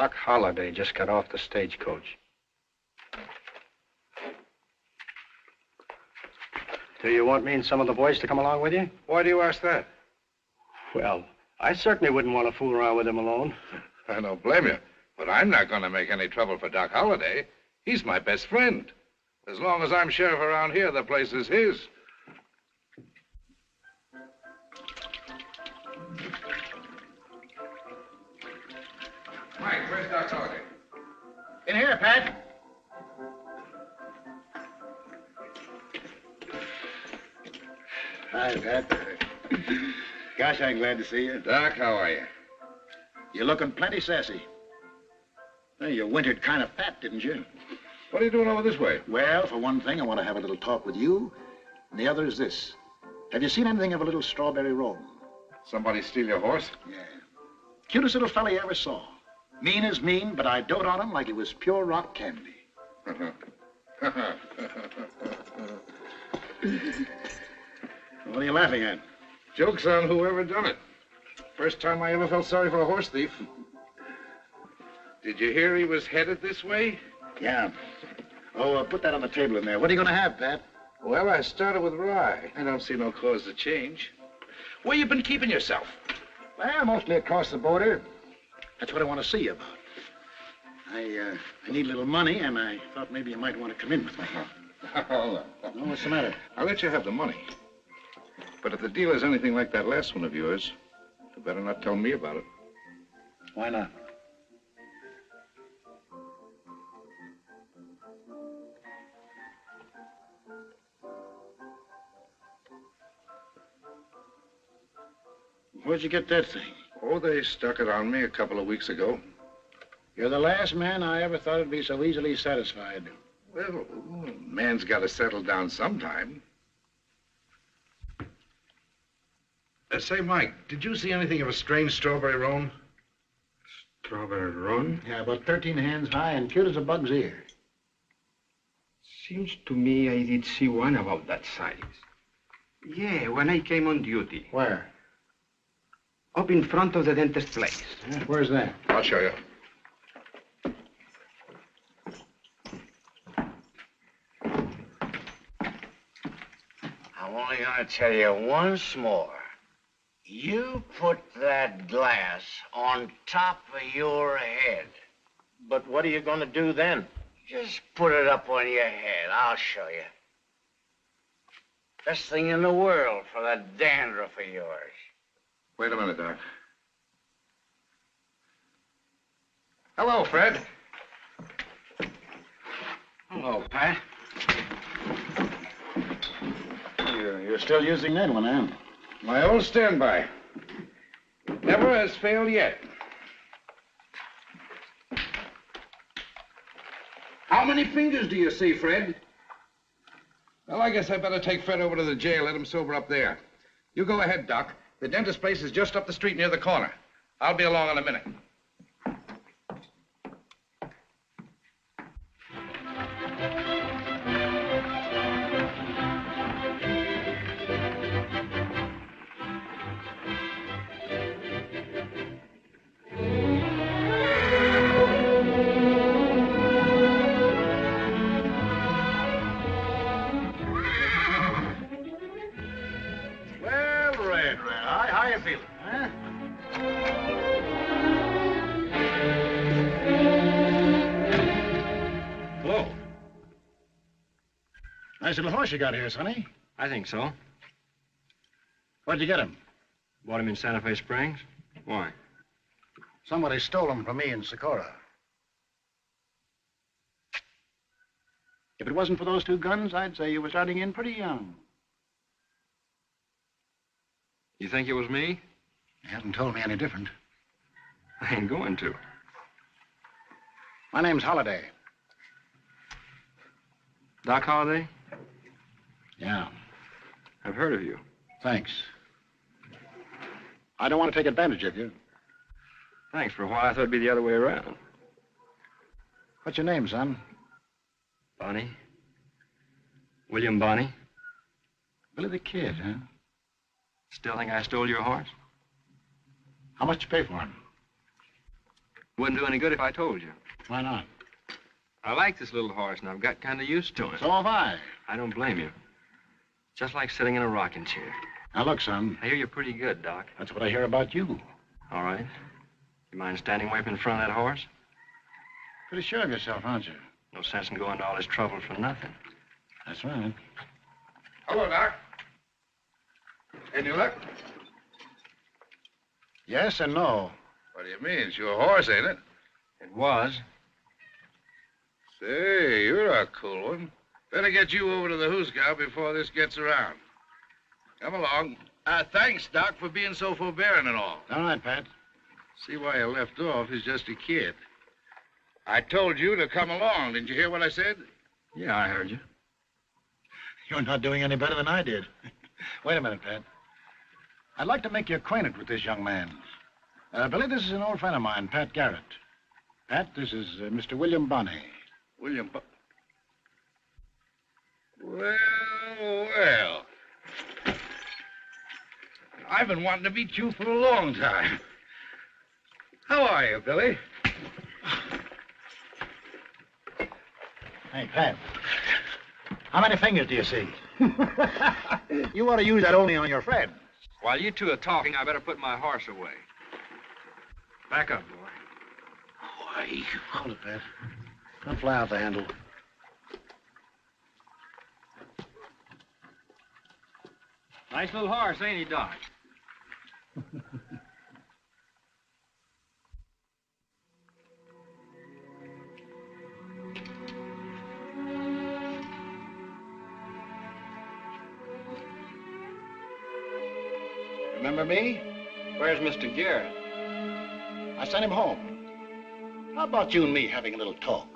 Doc Holliday just got off the stagecoach. Do you want me and some of the boys to come along with you? Why do you ask that? Well, I certainly wouldn't want to fool around with him alone. I don't blame you, but I'm not going to make any trouble for Doc Holliday. He's my best friend. As long as I'm sheriff around here, the place is his. Mike, where's Doc Holliday? In here, Pat. Hi, Pat. Gosh, I'm glad to see you. Doc, how are you? You're looking plenty sassy. Hey, you wintered kind of fat, didn't you? What are you doing over this way? Well, for one thing, I want to have a little talk with you. And the other is this. Have you seen anything of a little strawberry roll? Somebody steal your horse? Yeah. Cutest little fella you ever saw. Mean as mean, but I dote on him like he was pure rock candy. What are you laughing at? Joke's on whoever done it. First time I ever felt sorry for a horse thief. Did you hear he was headed this way? Yeah. Oh, put that on the table in there. What are you going to have, Pat? Well, I started with rye. I don't see no cause to change. Where you been keeping yourself? Well, mostly across the border. That's what I want to see you about. I need a little money, and I thought maybe you might want to come in with me. Hold on. Oh, what's the matter? I'll let you have the money. But if the deal is anything like that last one of yours, you better not tell me about it. Why not? Where'd you get that thing? Oh, they stuck it on me a couple of weeks ago. You're the last man I ever thought would be so easily satisfied. Well, man's got to settle down sometime. Say, Mike, did you see anything of a strange strawberry roan? Strawberry roan? Yeah, about 13 hands high and cute as a bug's ear. Seems to me I did see one about that size. Yeah, when I came on duty. Where? Up in front of the dentist's place. Yeah, where's that? I'll show you. I'm only going to tell you once more. You put that glass on top of your head. But what are you going to do then? Just put it up on your head. I'll show you. Best thing in the world for that dandruff of yours. Wait a minute, Doc. Hello, Fred. Hello, Pat. You're still using that one, huh? My old standby. Never has failed yet. How many fingers do you see, Fred? Well, I guess I better take Fred over to the jail, let him sober up there. You go ahead, Doc. The dentist place is just up the street near the corner. I'll be along in a minute. Nice little horse you got here, Sonny. I think so. Where'd you get him? Bought him in Santa Fe Springs. Why? Somebody stole him from me in Socorro. If it wasn't for those two guns, I'd say you were starting in pretty young. You think it was me? He hasn't told me any different. I ain't going to. My name's Holliday. Doc Holliday? Yeah. I've heard of you. Thanks. I don't want to take advantage of you. Thanks. For a while, I thought it'd be the other way around. What's your name, son? Bonnie. William Bonnie. Billy the Kid, huh? Still think I stole your horse? How much did you pay for him? Wouldn't do any good if I told you. Why not? I like this little horse, and I've got kind of used to him. So have I. I don't blame you. Just like sitting in a rocking chair. Now, look, son. I hear you're pretty good, Doc. That's what I hear about you. All right. You mind standing way up in front of that horse? Pretty sure of yourself, aren't you? No sense in going to all this trouble for nothing. That's right. Hello, Doc. Any luck? Yes and no. What do you mean? It's your horse, ain't it? It was. Say, you're a cool one. Better get you over to the Hooskow before this gets around. Come along. Thanks, Doc, for being so forbearing and all. All right, Pat. See why you left off. He's just a kid. I told you to come along. Didn't you hear what I said? Yeah, I heard you. You're not doing any better than I did. Wait a minute, Pat. I'd like to make you acquainted with this young man. Billy, this is an old friend of mine, Pat Garrett. Pat, this is Mr. William Bonney. William Well. I've been wanting to meet you for a long time. How are you, Billy? Hey, Pat. How many fingers do you see? You ought to use that only on your friend. While you two are talking, I better put my horse away. Back up, boy. Why? Hold it, Pat. Don't fly out the handle. Nice little horse, ain't he, Doc? Remember me? Where's Mr. Garrett? I sent him home. How about you and me having a little talk?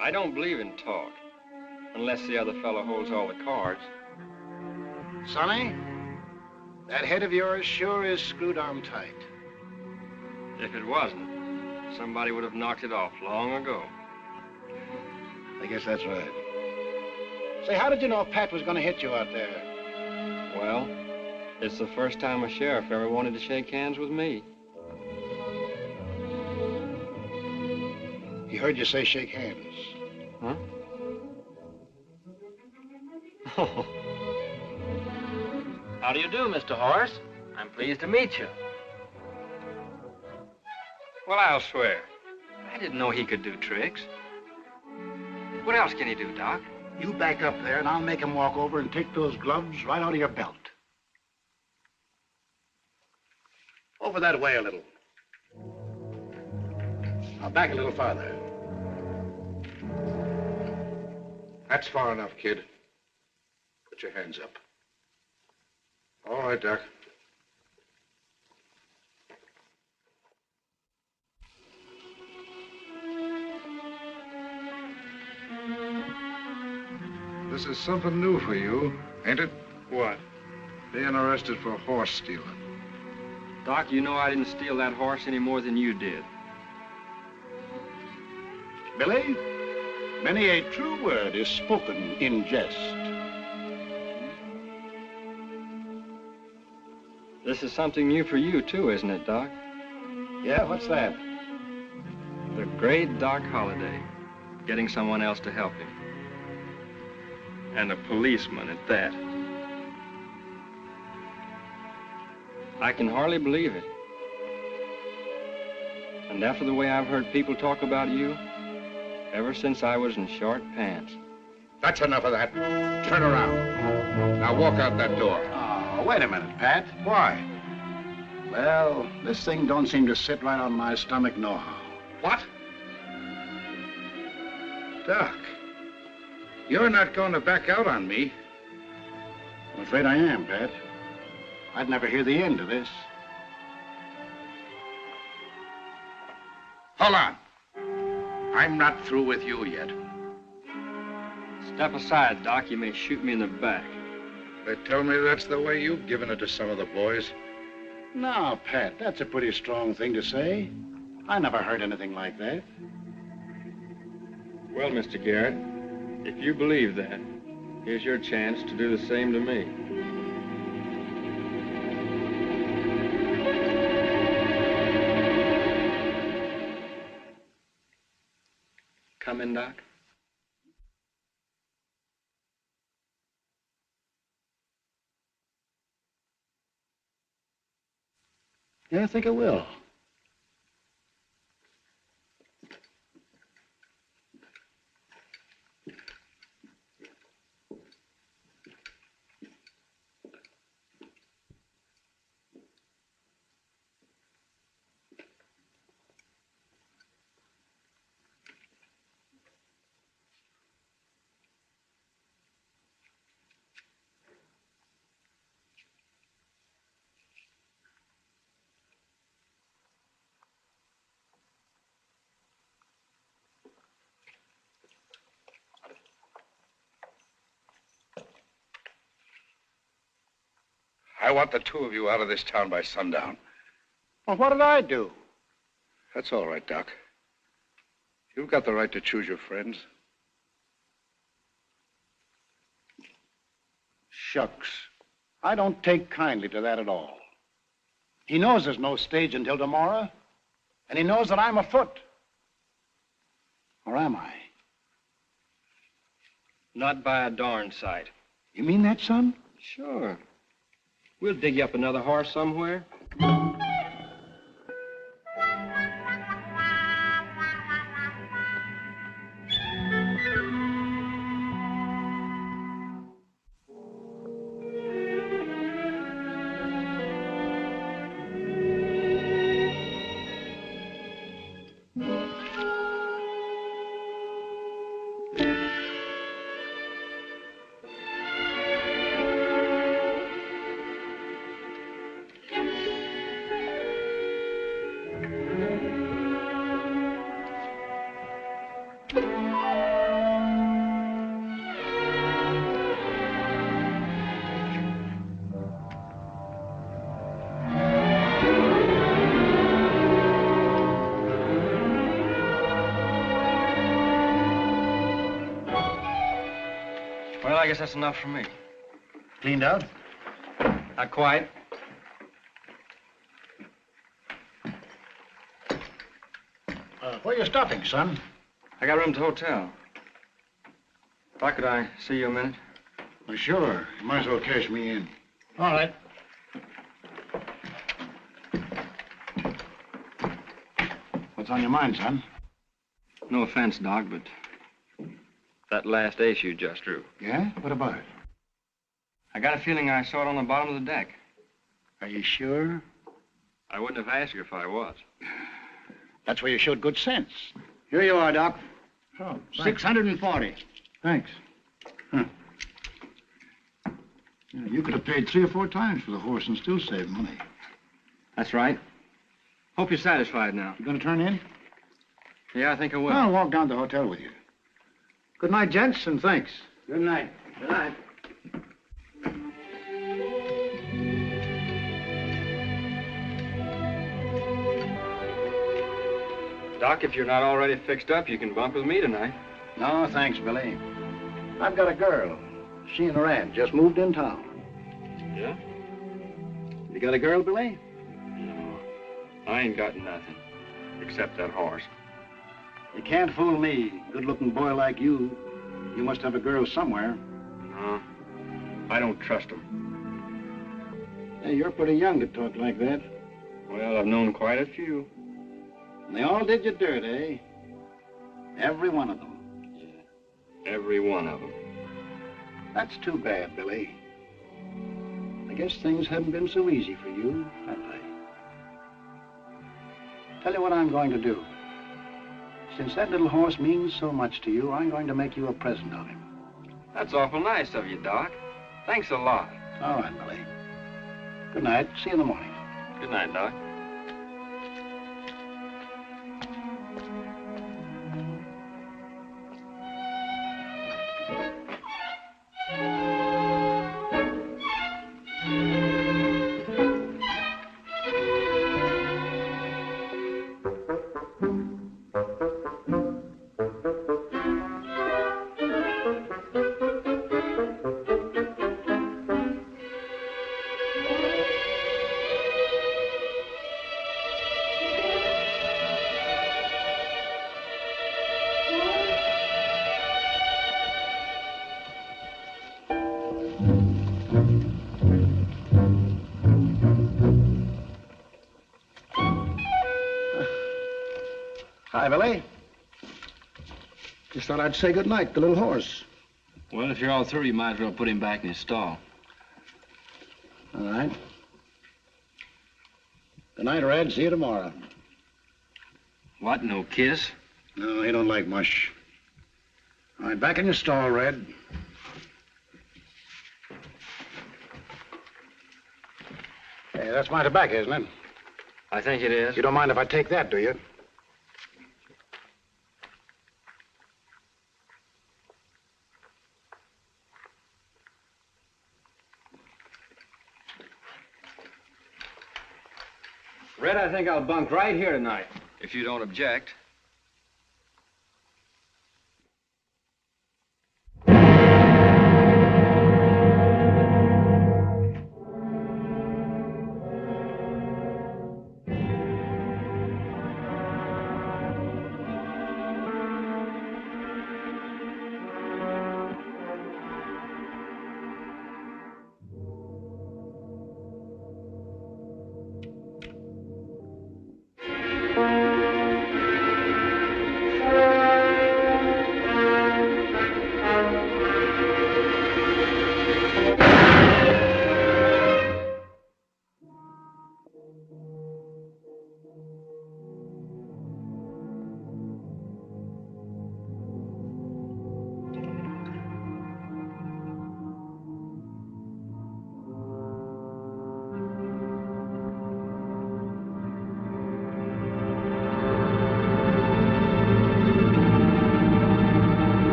I don't believe in talk. Unless the other fellow holds all the cards. Sonny, that head of yours sure is screwed on tight. If it wasn't, somebody would have knocked it off long ago. I guess that's right. Say, how did you know Pat was going to hit you out there? Well, it's the first time a sheriff ever wanted to shake hands with me. He heard you say shake hands. Huh? Oh. How do you do, Mr. Horace? I'm pleased to meet you. Well, I'll swear. I didn't know he could do tricks. What else can he do, Doc? You back up there, and I'll make him walk over and take those gloves right out of your belt. Over that way a little. Now back a little farther. That's far enough, kid. Put your hands up. All right, Doc. This is something new for you, ain't it? What? Being arrested for horse stealing. Doc, you know I didn't steal that horse any more than you did. Billy, many a true word is spoken in jest. This is something new for you, too, isn't it, Doc? Yeah, what's that? The great Doc Holliday, getting someone else to help him. And a policeman at that. I can hardly believe it. And after the way I've heard people talk about you, ever since I was in short pants. That's enough of that. Turn around. Now walk out that door. Oh, wait a minute, Pat. Why? Well, this thing don't seem to sit right on my stomach nohow. What? Doc, you're not going to back out on me. I'm afraid I am, Pat. I'd never hear the end of this. Hold on. I'm not through with you yet. Step aside, Doc. You may shoot me in the back. They tell me that's the way you've given it to some of the boys. Now, Pat, that's a pretty strong thing to say. I never heard anything like that. Well, Mr. Garrett, if you believe that, here's your chance to do the same to me. Doc? Yeah, I think I will. I want the two of you out of this town by sundown. Well, what did I do? That's all right, Doc. You've got the right to choose your friends. Shucks. I don't take kindly to that at all. He knows there's no stage until tomorrow, and he knows that I'm afoot. Or am I? Not by a darn sight. You mean that, son? Sure. We'll dig you up another horse somewhere. Well, I guess that's enough for me. Cleaned out? Not quite. Where you stopping, son? I got room at the hotel. Doc, could I see you a minute? Well, sure. You might as well cash me in. All right. What's on your mind, son? No offense, Doc, but that last ace you just drew. Yeah? What about it? I got a feeling I saw it on the bottom of the deck. Are you sure? I wouldn't have asked you if I was. That's where you showed good sense. Here you are, Doc. Oh, 640. Thanks. Huh. Yeah, you could have paid 3 or 4 times for the horse and still saved money. That's right. Hope you're satisfied now. You gonna turn in? Yeah, I think I will. I'll walk down to the hotel with you. Good night, gents, and thanks. Good night. Good night. Doc, if you're not already fixed up, you can bunk with me tonight. No, thanks, Billy. I've got a girl. She and her aunt just moved in town. Yeah? You got a girl, Billy? No. I ain't got nothing. Except that horse. You can't fool me. Good-looking boy like you. You must have a girl somewhere. No. I don't trust 'em. Hey, you're pretty young to talk like that. Well, I've known quite a few. And they all did you dirt, eh? Every one of them. Every one of them. That's too bad, Billy. I guess things haven't been so easy for you, have they? Tell you what I'm going to do. Since that little horse means so much to you, I'm going to make you a present of him. That's awful nice of you, Doc. Thanks a lot. All right, Billy. Good night. See you in the morning. Good night, Doc. Hi, Billy. Just thought I'd say good night to the little horse. Well, if you're all through, you might as well put him back in his stall. All right. Good night, Red. See you tomorrow. What, no kiss? No, he don't like mush. All right, back in your stall, Red. Hey, that's my tobacco, isn't it? I think it is. You don't mind if I take that, do you? Red, I think I'll bunk right here tonight. If you don't object.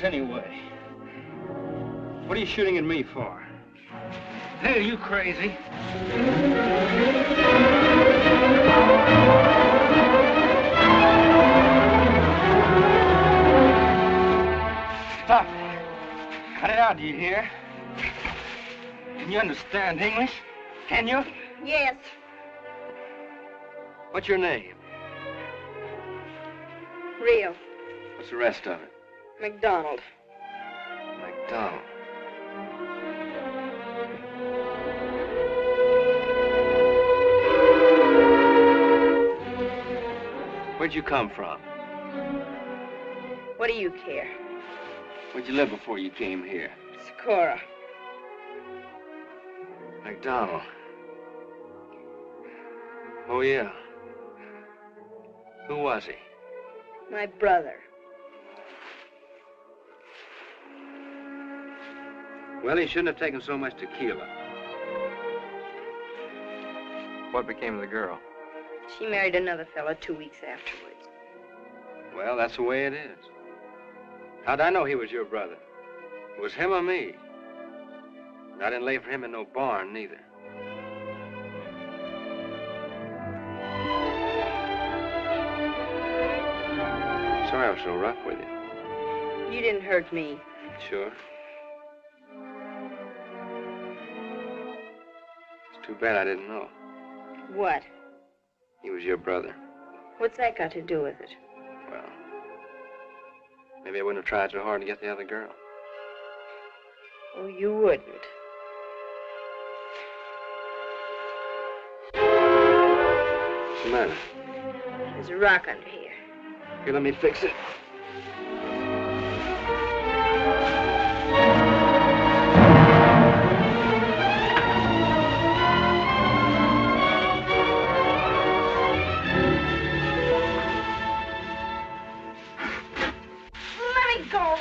Anyway, what are you shooting at me for? Hey, are you crazy? Stop. Cut it out, do you hear? Can you understand English? Can you? Yes. What's your name? Real. What's the rest of it? McDonald. McDonald. Where'd you come from? What do you care? Where'd you live before you came here? Socorro. McDonald. Oh, yeah. Who was he? My brother. Well, he shouldn't have taken so much tequila. What became of the girl? She married another fellow 2 weeks afterwards. Well, that's the way it is. How'd I know he was your brother? It was him or me. And I didn't lay for him in no barn, neither. was so rough with you. You didn't hurt me. Sure. It's too bad I didn't know. What? He was your brother. What's that got to do with it? Well, maybe I wouldn't have tried so hard to get the other girl. Oh, you wouldn't. What's the matter? There's a rock under here. Here, let me fix it. Let me go.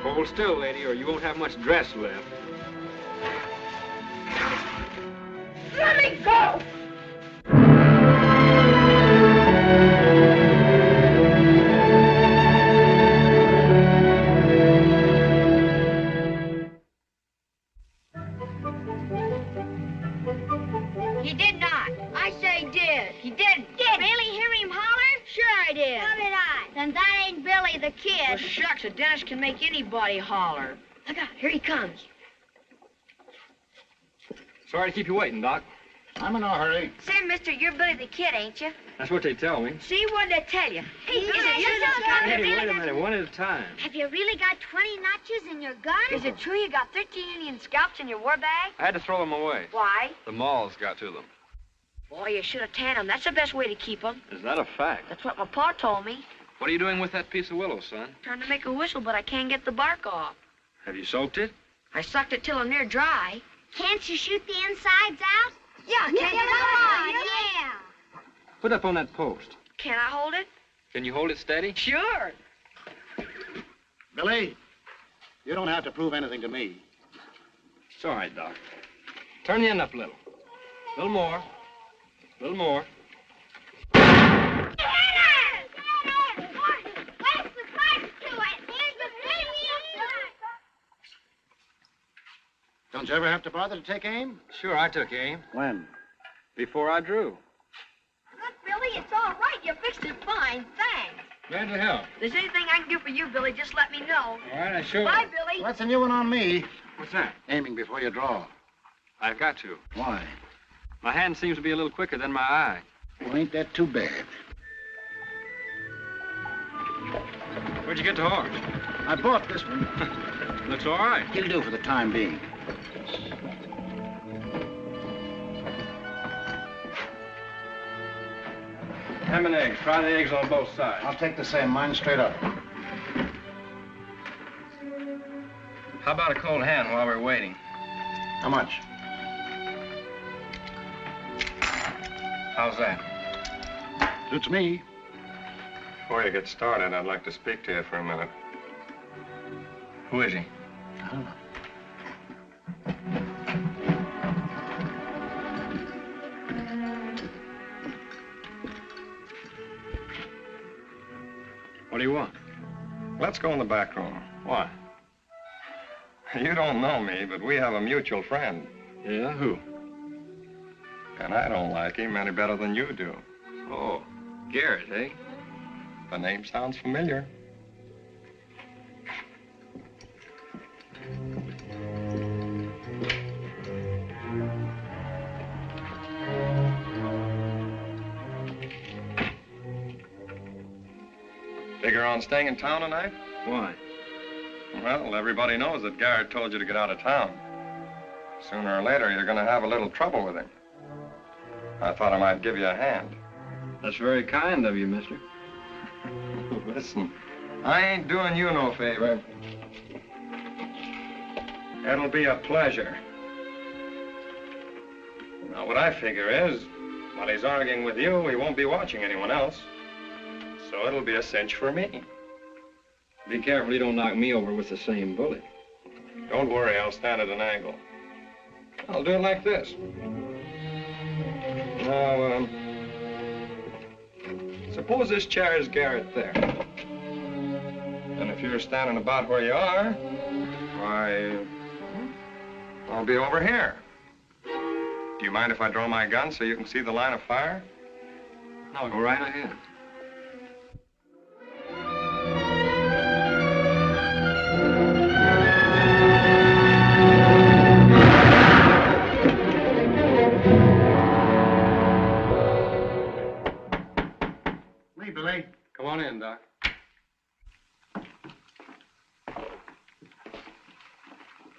Hold still, lady, or you won't have much dress left. Let me go. He did not. I say did. He didn't. Did. Really hear him holler? Sure I did. So did I. Then that ain't Billy the Kid. Well, shucks, a dentist can make anybody holler. Look out, here he comes. Sorry to keep you waiting, Doc. I'm in no hurry. Say, mister, you're Billy the Kid, ain't you? That's what they tell me. See, what did I tell you? Hey, is it you Hey, wait a minute, one at a time. Have you really got 20 notches in your gun? Is it true you got 13 Indian scalps in your war bag? I had to throw them away. Why? The malls got to them. Boy, you should have tanned them. That's the best way to keep them. Is that a fact? That's what my pa told me. What are you doing with that piece of willow, son? Trying to make a whistle, but I can't get the bark off. Have you soaked it? I sucked it till I'm near dry. Can't you shoot the insides out? Yeah, Come on, yeah. Put it up on that post. Can I hold it? Can you hold it steady? Sure. Billy, you don't have to prove anything to me. It's all right, Doc. Turn the end up a little. A little more. A little more. Don't you ever have to bother to take aim? Sure, I took aim. When? Before I drew. Look, Billy, it's all right. You fixed it fine. Thanks. Glad to help. If there's anything I can do for you, Billy, just let me know. All right, I sure. Bye, Billy. Well, that's a new one on me. What's that? Aiming before you draw. I've got to. Why? My hand seems to be a little quicker than my eye. Well, ain't that too bad? Where'd you get the horse? I bought this one. Looks all right. He'll do for the time being. Ham and eggs. Fry the eggs on both sides. I'll take the same. Mine straight up. How about a cold hand while we're waiting? How much? How's that? Suits me. Before you get started, I'd like to speak to you for a minute. Who is he? I don't know. What do you want? Let's go in the back room. Why? You don't know me, but we have a mutual friend. Yeah, who? And I don't like him any better than you do. Oh, Garrett, eh? The name sounds familiar. Figure on staying in town tonight? Why? Well, everybody knows that Garrett told you to get out of town. Sooner or later, you're going to have a little trouble with him. I thought I might give you a hand. That's very kind of you, mister. Listen, I ain't doing you no favor. It'll be a pleasure. Now, what I figure is, while he's arguing with you, he won't be watching anyone else. So it'll be a cinch for me. Be careful you don't knock me over with the same bullet. Don't worry, I'll stand at an angle. I'll do it like this. Now, suppose this chair is Garrett there. Then if you're standing about where you are, why, I'll be over here. Do you mind if I draw my gun so you can see the line of fire? No, go right ahead.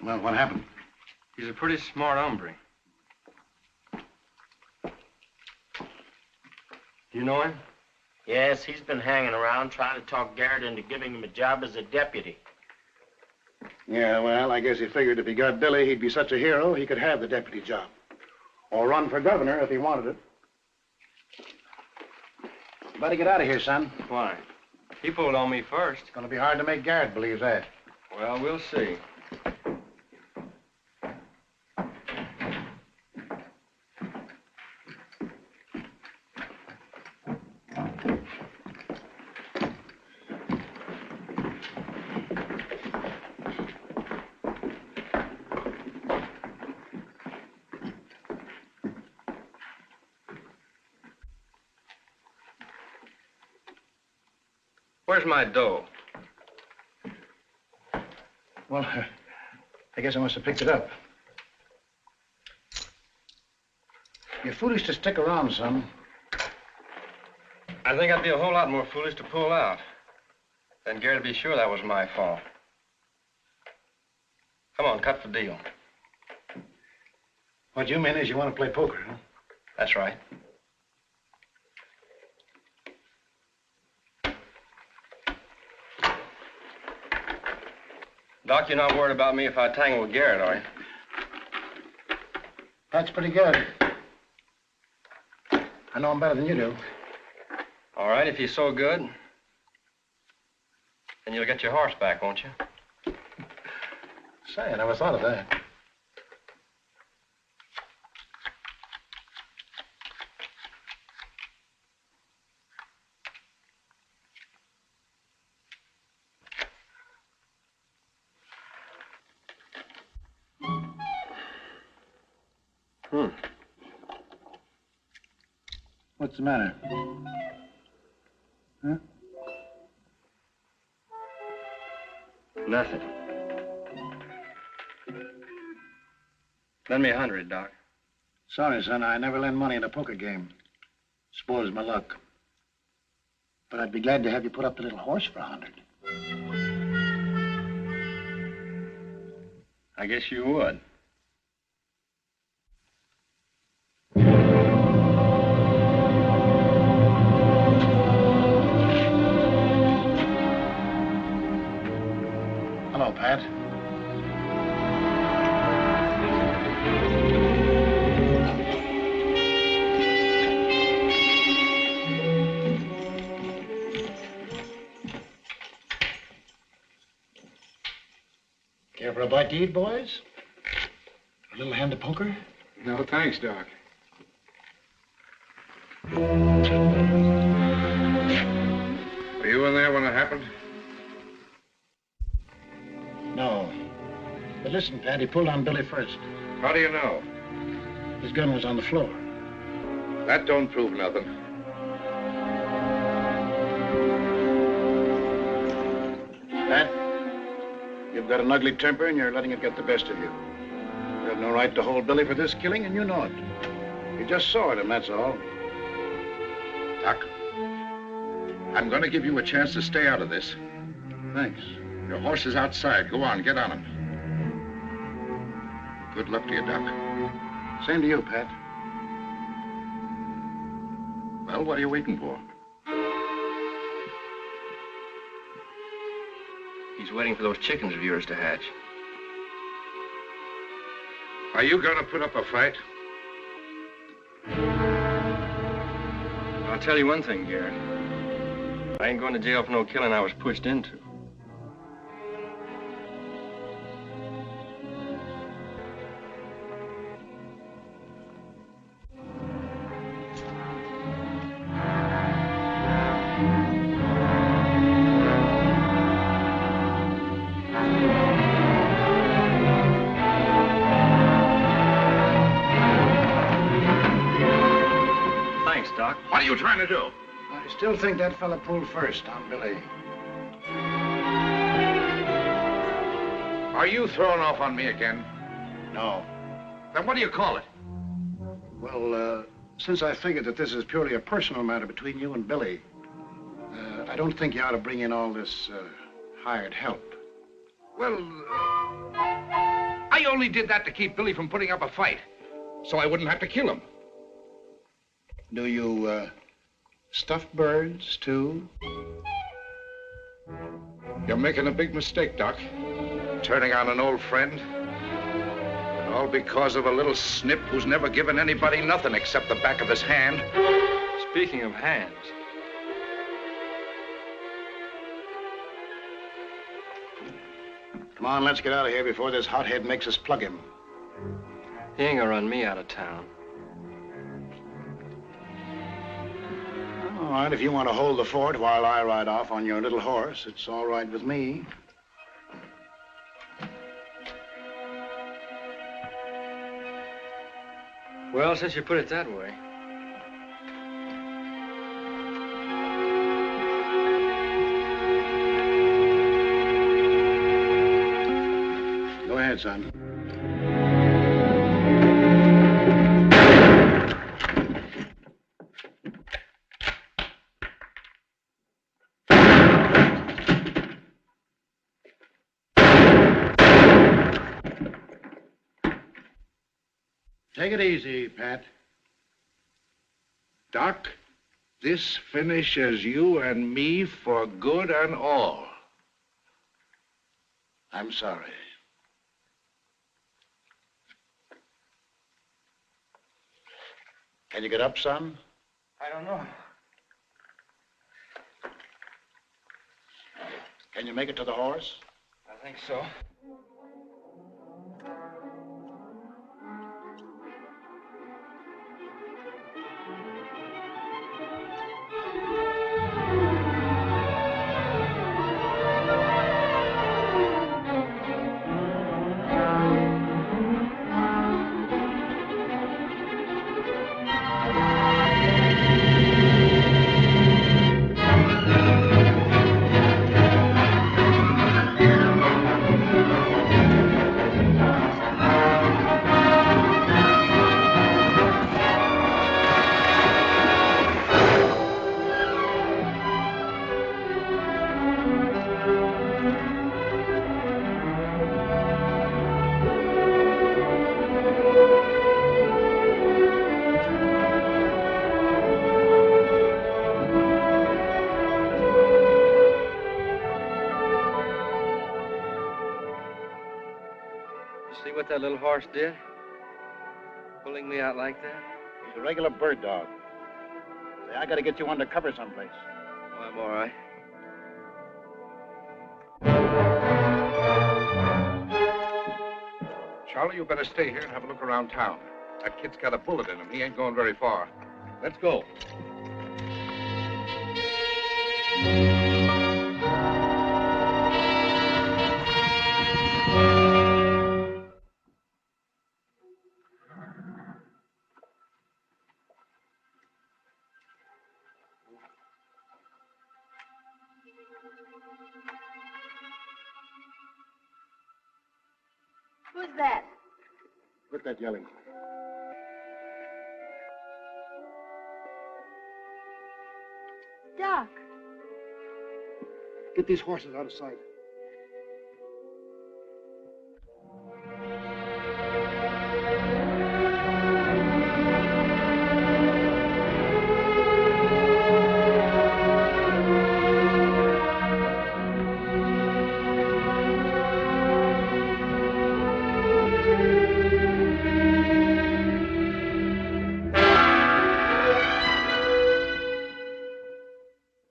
Well, what happened? He's a pretty smart hombre. You know him? Yes, he's been hanging around trying to talk Garrett into giving him a job as a deputy. Yeah, well, I guess he figured if he got Billy, he'd be such a hero, he could have the deputy job. Or run for governor if he wanted it. You better get out of here, son. Why? He pulled on me first. It's going to be hard to make Garrett believe that. Well, we'll see. Where's my dough? Well, I guess I must have picked it up. You're foolish to stick around, son. I think I'd be a whole lot more foolish to pull out. Then Garrett would be sure that was my fault. Come on, cut the deal. What you mean is you want to play poker, huh? That's right. Doc, you're not worried about me if I tangle with Garrett, are you? That's pretty good. I know him better than you do. All right, if he's so good, then you'll get your horse back, won't you? Say, I never thought of that. What's the matter? Huh? Nothing. Lend me $100, Doc. Sorry, son, I never lend money in a poker game. Spoils my luck. But I'd be glad to have you put up the little horse for $100. I guess you would. Hello, Pat. Care for a bite to eat, boys? A little hand of poker? No, thanks, Doc. Were you in there when it happened? No. But listen, Pat, he pulled on Billy first. How do you know? His gun was on the floor. That don't prove nothing. Pat, you've got an ugly temper and you're letting it get the best of you. You have no right to hold Billy for this killing, and you know it. You just saw it, and that's all. Doc, I'm going to give you a chance to stay out of this. Thanks. Your horse is outside. Go on, get on him. Good luck to you, Doc. Same to you, Pat. Well, what are you waiting for? He's waiting for those chickens of yours to hatch. Are you going to put up a fight? I'll tell you one thing, Garrett. I ain't going to jail for no killing I was pushed into. Doc. What are you trying to do? I still think that fella pulled first on Billy. Are you throwing off on me again? No. Then what do you call it? Well, since I figured that this is purely a personal matter between you and Billy, I don't think you ought to bring in all this hired help. Well, I only did that to keep Billy from putting up a fight, so I wouldn't have to kill him. Do you, stuff birds, too? You're making a big mistake, Doc. Turning on an old friend. And all because of a little snip who's never given anybody nothing except the back of his hand. Speaking of hands, Come on, let's get out of here before this hothead makes us plug him. he ain't gonna run me out of town. All right, if you want to hold the fort while I ride off on your little horse, it's all right with me. Well, since you put it that way. Go ahead, son. Take it easy, Pat. Doc, this finishes you and me for good and all. I'm sorry. Can you get up, son? I don't know. Can you make it to the horse? I think so. See what that little horse did? Pulling me out like that? He's a regular bird dog. Say, I gotta get you under cover someplace. Oh, I'm all right. Charlie, you better stay here and have a look around town. That kid's got a bullet in him. He ain't going very far. Let's go. Who's that? Quit that yelling. Doc. Get these horses out of sight.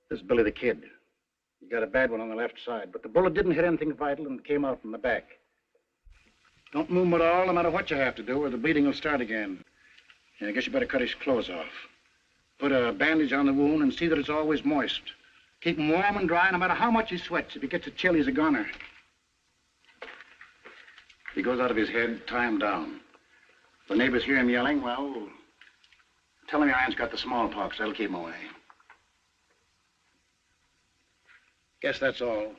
This is Billy the Kid. He got a bad one on the left side, but the bullet didn't hit anything vital and came out from the back. Don't move him at all, no matter what you have to do, or the bleeding will start again. And I guess you better cut his clothes off. Put a bandage on the wound and see that it's always moist. Keep him warm and dry no matter how much he sweats. If he gets a chill, he's a goner. If he goes out of his head, tie him down. If the neighbors hear him yelling, well, tell him your aunt's got the smallpox. That'll keep him away. Guess that's all.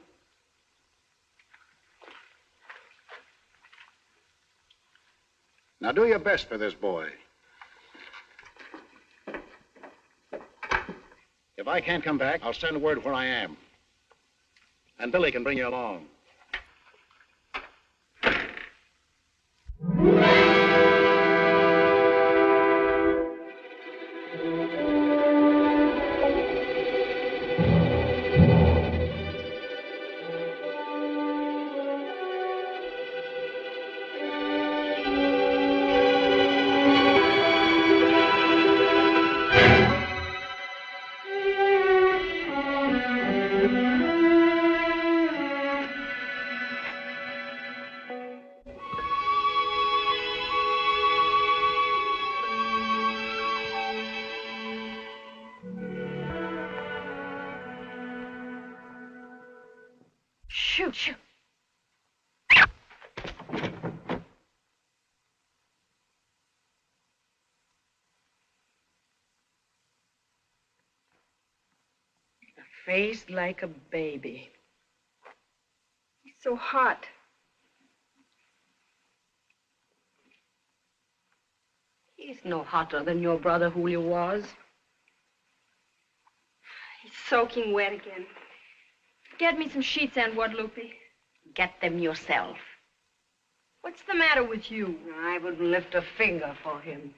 Now do your best for this boy. If I can't come back, I'll send word where I am. And Billy can bring you along. Shoot, shoot. A face like a baby. He's so hot. He's no hotter than your brother Julio was. He's soaking wet again. Get me some sheets, Aunt Guadalupe. Get them yourself. What's the matter with you? I wouldn't lift a finger for him.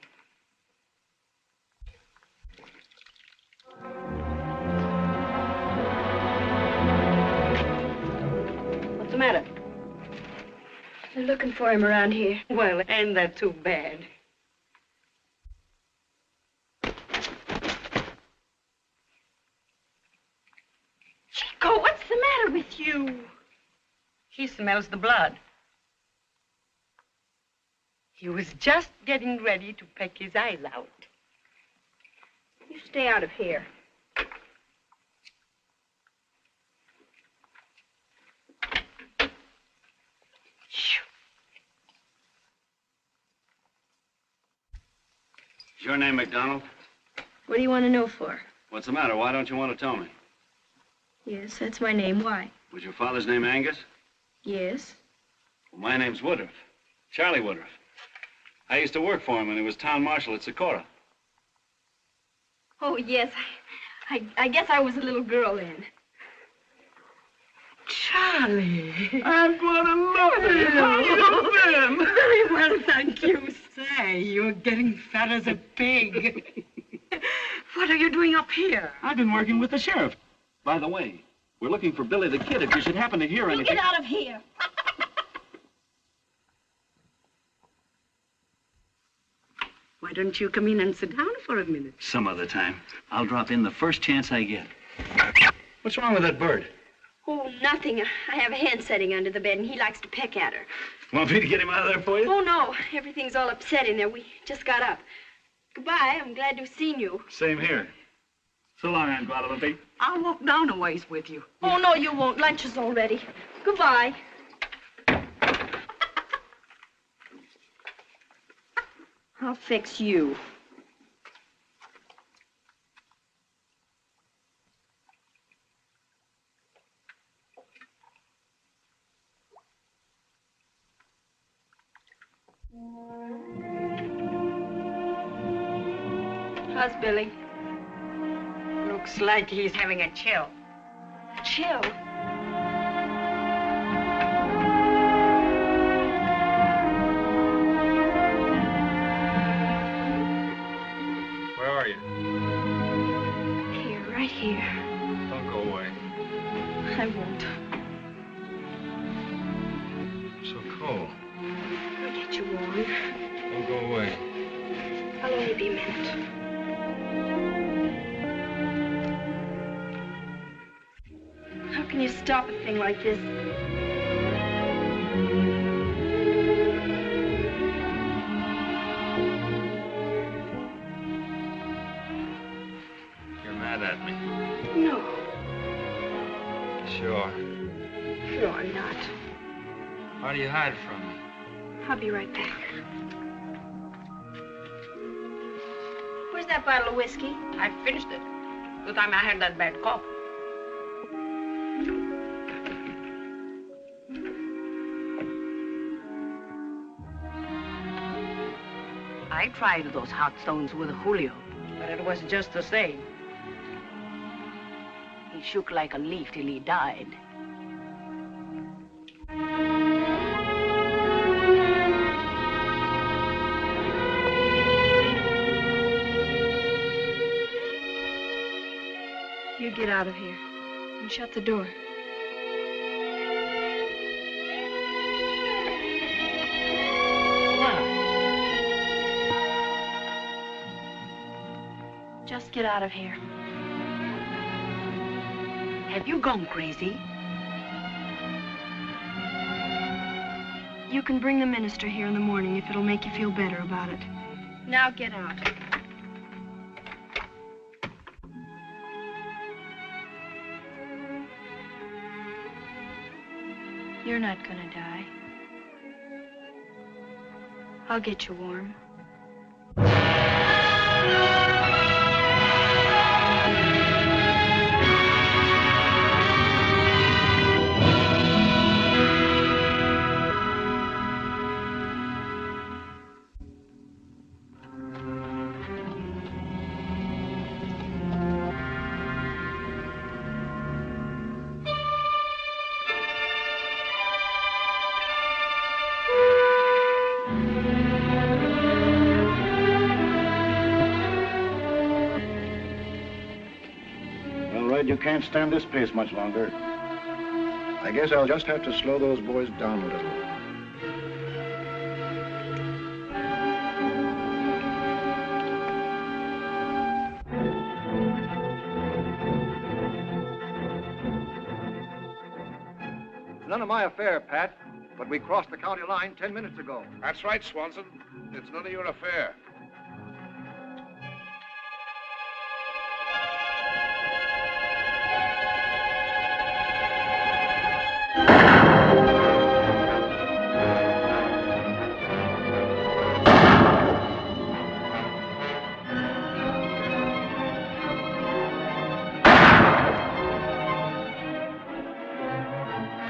What's the matter? They're looking for him around here. Well, ain't that too bad? Chico, what's the matter with you? He smells the blood. He was just getting ready to peck his eyes out. You stay out of here. Is your name McDonald? What do you want to know for? What's the matter? Why don't you want to tell me? Yes, that's my name. Why? Was your father's name Angus? Yes. Well, my name's Woodruff. Charlie Woodruff. I used to work for him when he was town marshal at Socorro. Oh, yes. I guess I was a little girl then. Charlie. I'm Guadalupe. How you been? Very well, thank you. Say, you're getting fat as a pig. What are you doing up here? I've been working with the sheriff. By the way, we're looking for Billy the Kid. If you should happen to hear anything... Get out of here. Why don't you come in and sit down for a minute? Some other time. I'll drop in the first chance I get. What's wrong with that bird? Oh, nothing. I have a hen sitting under the bed, and he likes to peck at her. Want me to get him out of there for you? Oh, no. Everything's all upset in there. We just got up. Goodbye. I'm glad to have seen you. Same here. So long, Aunt Guadalupe. I'll walk down a ways with you. Oh, no, you won't. Lunch is all ready. Goodbye. I'll fix you. How's Billy? Looks like he's having a chill. Chill. Where are you? Here, right here. Don't go away. I won't. I'm so cold. I'll get you warm. Don't go away. I'll only be a minute. How can you stop a thing like this? You're mad at me. No. Sure. No, I'm not. Why do you hide from me? I'll be right back. Where's that bottle of whiskey? I finished it. The time I had that bad cough. I tried those hot stones with Julio, but it was just the same. He shook like a leaf till he died. You get out of here and shut the door. Just get out of here. Have you gone crazy? You can bring the minister here in the morning if it'll make you feel better about it. Now get out. You're not gonna die. I'll get you warm. You can't stand this pace much longer. I guess I'll just have to slow those boys down a little. It's none of my affair, Pat, but we crossed the county line 10 minutes ago. That's right, Swanson. It's none of your affair.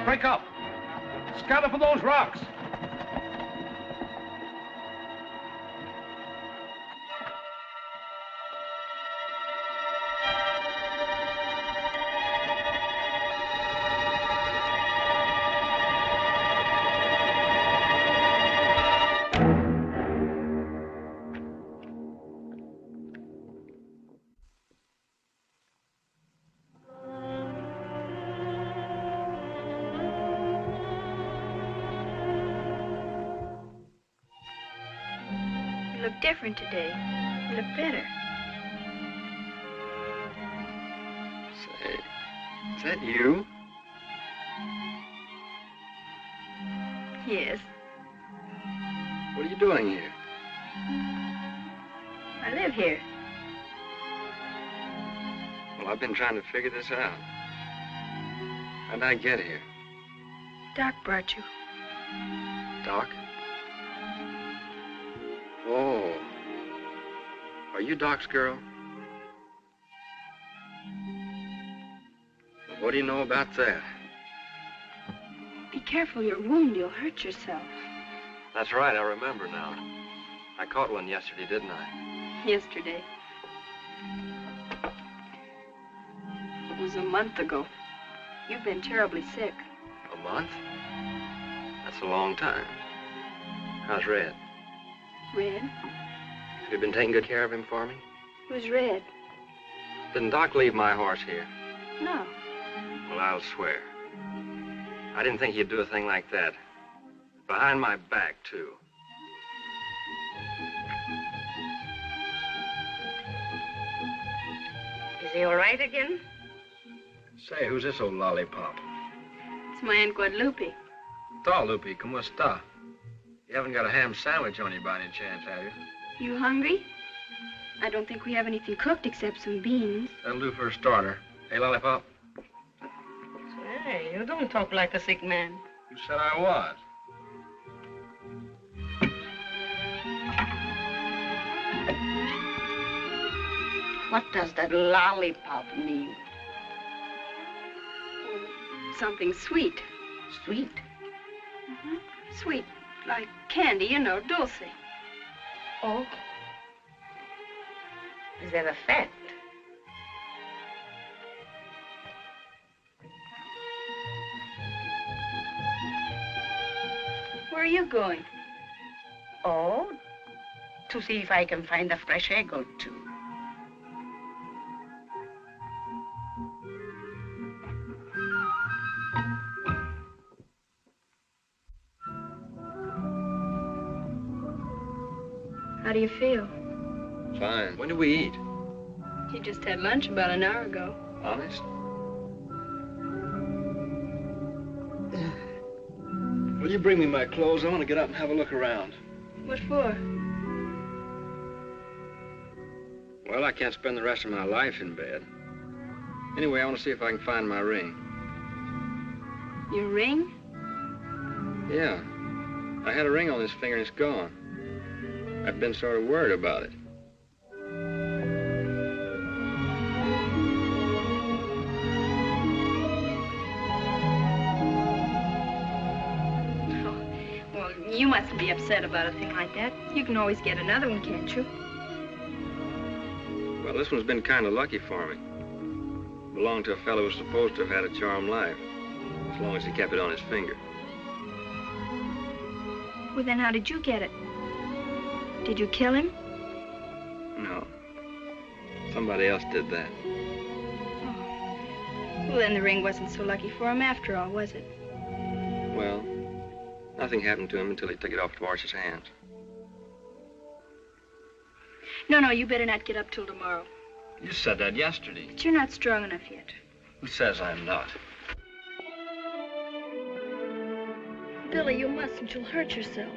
Break up! Scatter for those rocks! You look different today. You look better. Say, is that you? Yes, What are you doing here? I live here. Well, I've been trying to figure this out. How'd I get here? Doc brought you. Doc? Oh. Are you Doc's girl? Well, what do you know about that? Be careful, your wound. You'll hurt yourself. That's right, I remember now. I caught one yesterday, didn't I? Yesterday. It was a month ago. You've been terribly sick. A month? That's a long time. How's Red? Red? Have you been taking good care of him for me? Who's Red? Didn't Doc leave my horse here? No. Well, I'll swear. I didn't think he'd do a thing like that. Behind my back, too. Is he all right again? Say, who's this old lollipop? It's my Aunt Guadalupe. Ta, Lupe, ¿cómo está? You haven't got a ham sandwich on you by any chance, have you? You hungry? I don't think we have anything cooked except some beans. That'll do for a starter. Hey, lollipop? Hey, you don't talk like a sick man. You said I was. What does that lollipop mean? Something sweet. Sweet? Mm-hmm. Sweet, like candy, you know, dulce. Oh. Is that a fact? Where are you going? Oh, to see if I can find a fresh egg or two. How do you feel? Fine. When do we eat? You just had lunch about an hour ago. Honest? Will you bring me my clothes? I want to get up and have a look around. What for? Well, I can't spend the rest of my life in bed. Anyway, I want to see if I can find my ring. Your ring? Yeah. I had a ring on his finger and it's gone. I've been sort of worried about it. Well, you mustn't be upset about a thing like that. You can always get another one, can't you? Well, this one's been kind of lucky for me. Belonged to a fellow who was supposed to have had a charmed life, as long as he kept it on his finger. Well, then how did you get it? Did you kill him? No. Somebody else did that. Oh. Well, then the ring wasn't so lucky for him after all, was it? Well, nothing happened to him until he took it off to wash his hands. No, you better not get up till tomorrow. You said that yesterday. But you're not strong enough yet. Who says I'm not? Billy, you mustn't. You'll hurt yourself.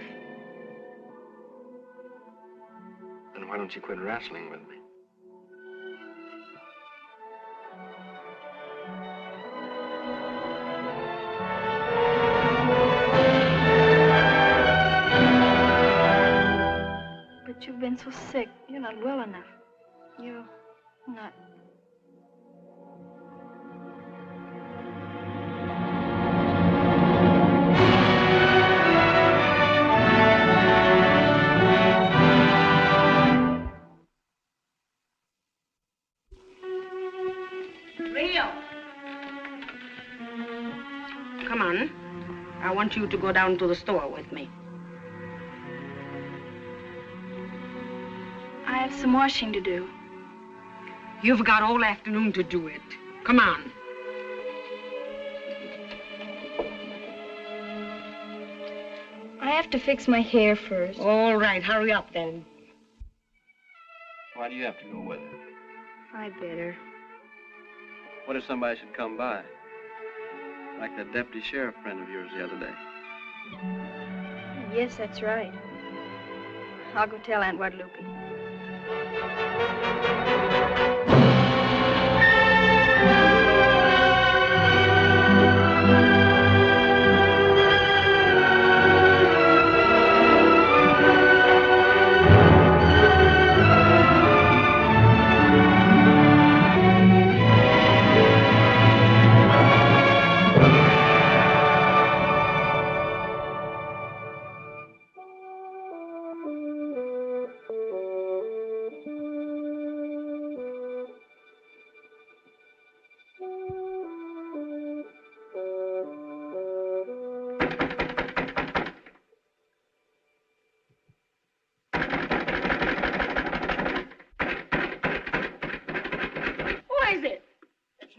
Then why don't you quit wrestling with me? But you've been so sick. You're not well enough. You're not. Rio. Come on. I want you to go down to the store with me. I have some washing to do. You've got all afternoon to do it. Come on. I have to fix my hair first. All right, hurry up then. Why do you have to go with her? I better. What if somebody should come by? Like that deputy sheriff friend of yours the other day. Yes, that's right. I'll go tell Aunt Guadalupe.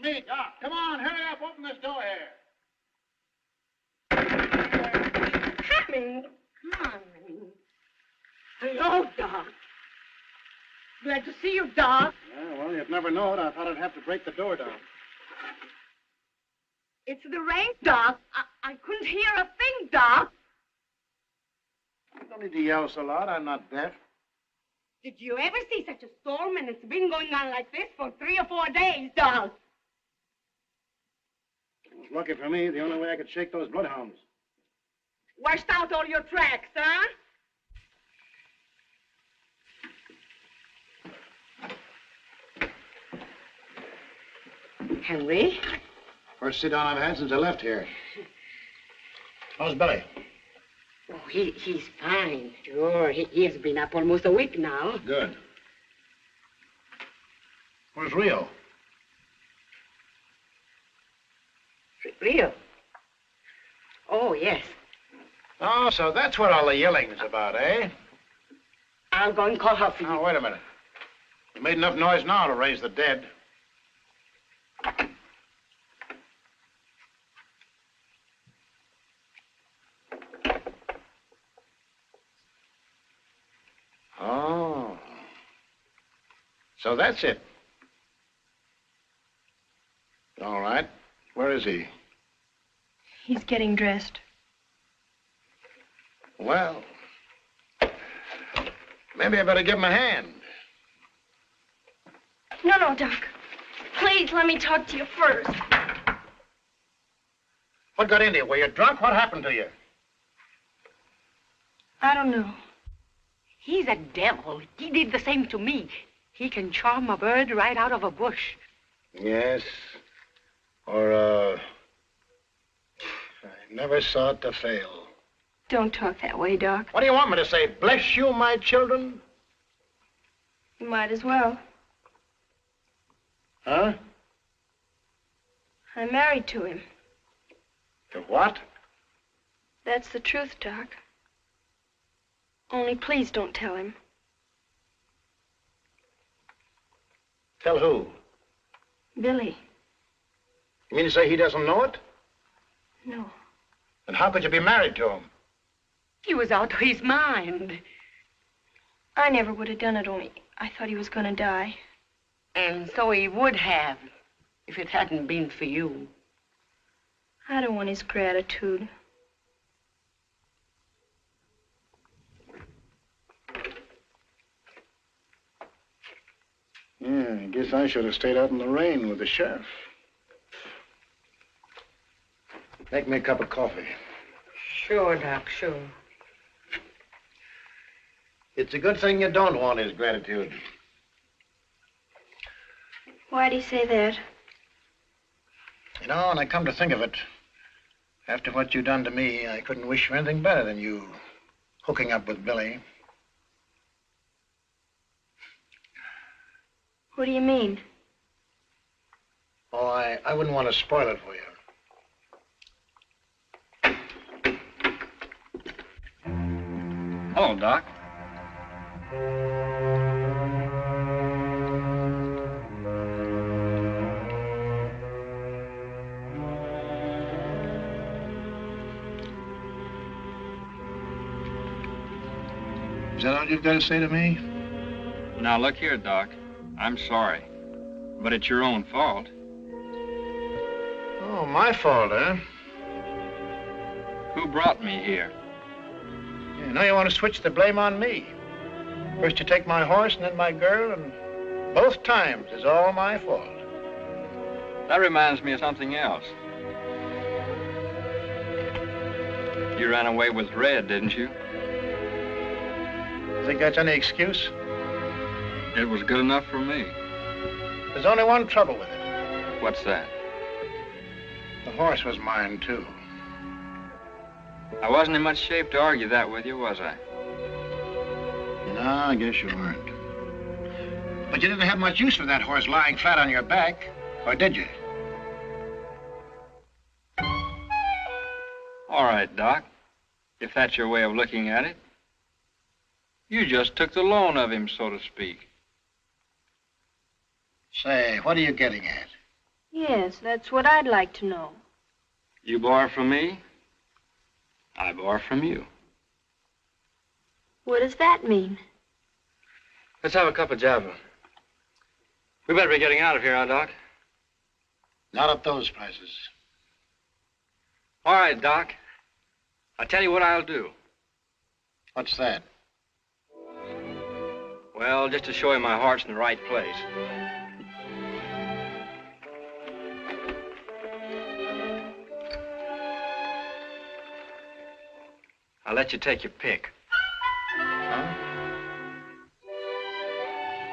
me, Doc. Come on, hurry up. Open this door here. Coming. Hello, Doc. Glad to see you, Doc. Yeah, well, you'd never know it. I thought I'd have to break the door down. It's the rain, Doc. I couldn't hear a thing, Doc. You don't need to yell so loud. I'm not deaf. Did you ever see such a storm? And it's been going on like this for 3 or 4 days, Doc. It was lucky for me. The only way I could shake those bloodhounds. Washed out all your tracks, huh? Henry? First sit down I've had since I left here. How's Billy? Oh, he's fine. Sure, he has been up almost a week now. Good. Where's Rio? Rio? Oh, yes. Oh, so that's what all the yelling's about, eh? I'll go and call her for you. Oh, wait a minute. You made enough noise now to raise the dead. Oh. So that's it. All right. Where is he? He's getting dressed. Well, maybe I better give him a hand. No, Doc. Please, let me talk to you first. What got into you? Were you drunk? What happened to you? I don't know. He's a devil. He did the same to me. He can charm a bird right out of a bush. Yes. Or, I never saw it to fail. Don't talk that way, Doc. What do you want me to say? Bless you, my children? You might as well. Huh? I'm married to him. To what? That's the truth, Doc. Only please don't tell him. Tell who? Billy. You mean to say he doesn't know it? No. Then how could you be married to him? He was out of his mind. I never would have done it, only I thought he was going to die. And so he would have, if it hadn't been for you. I don't want his gratitude. Yeah, I guess I should have stayed out in the rain with the sheriff. Make me a cup of coffee. Sure, Doc, sure. It's a good thing you don't want his gratitude. Why'd he say that? You know, when I come to think of it, after what you done to me, I couldn't wish for anything better than you hooking up with Billy. What do you mean? Oh, I wouldn't want to spoil it for you. Hello, Doc. Is that all you've got to say to me? Now, look here, Doc. I'm sorry, but it's your own fault. Oh, my fault, huh? Who brought me here? Yeah, now you want to switch the blame on me. First you take my horse and then my girl, and both times it's all my fault. That reminds me of something else. You ran away with Red, didn't you? Think that's any excuse? It was good enough for me. There's only one trouble with it. What's that? The horse was mine, too. I wasn't in much shape to argue that with you, was I? No, I guess you weren't. But you didn't have much use for that horse lying flat on your back, or did you? All right, Doc. If that's your way of looking at it. You just took the loan of him, so to speak. Say, what are you getting at? Yes, that's what I'd like to know. You borrow from me, I borrow from you. What does that mean? Let's have a cup of Java. We better be getting out of here, huh, Doc? Not at those prices. All right, Doc. I'll tell you what I'll do. What's that? Well, just to show you my heart's in the right place. I'll let you take your pick. Huh?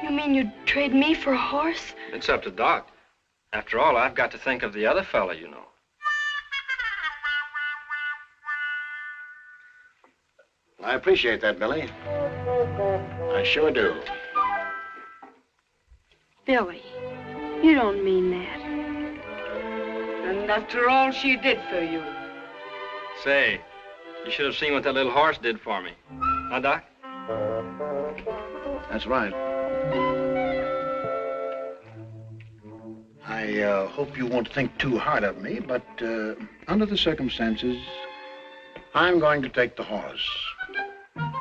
You mean you'd trade me for a horse? It's up to Doc. After all, I've got to think of the other fella, you know. I appreciate that, Billy. I sure do. Billy, you don't mean that. And after all she did for you. Say, you should have seen what that little horse did for me. Huh, Doc? That's right. I hope you won't think too hard of me, but under the circumstances, I'm going to take the horse.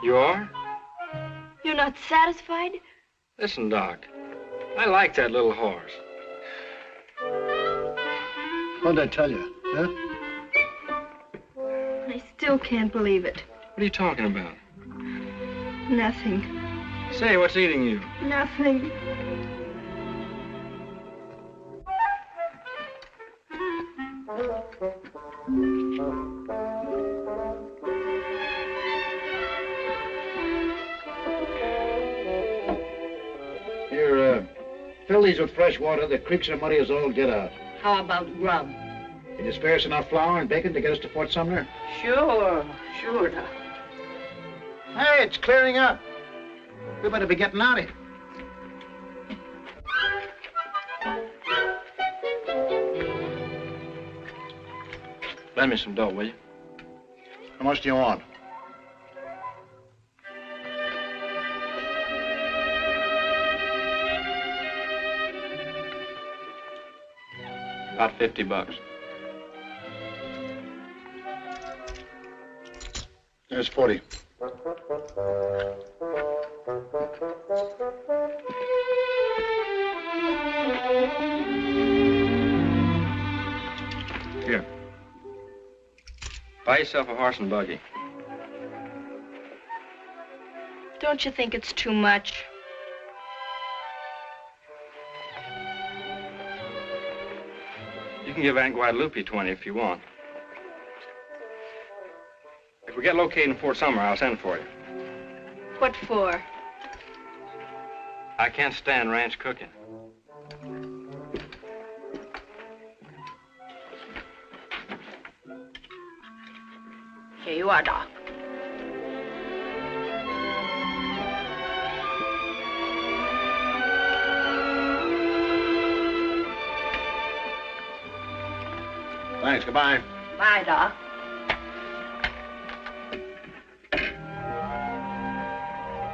You are? You're not satisfied? Listen, Doc, I like that little horse. What'd I tell you, huh? I still can't believe it. What are you talking about? Nothing. Say, what's eating you? Nothing. Fill these with fresh water. The creeks are muddy as all get out. How about grub? Can you spare us enough flour and bacon to get us to Fort Sumner? Sure, Doc. Hey, it's clearing up. We better be getting out of here. Lend me some dough, will you? How much do you want? About $50. There's 40. Here. Buy yourself a horse and buggy. Don't you think it's too much? You can give Aunt Guadalupe 20 if you want. If we get located in Fort Sumner, I'll send for you. What for? I can't stand ranch cooking. Here you are, Doc. Thanks, goodbye. Bye, Doc.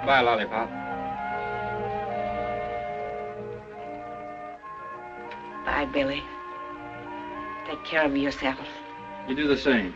Buy a lollipop. Bye, Billy. Take care of yourself. You do the same.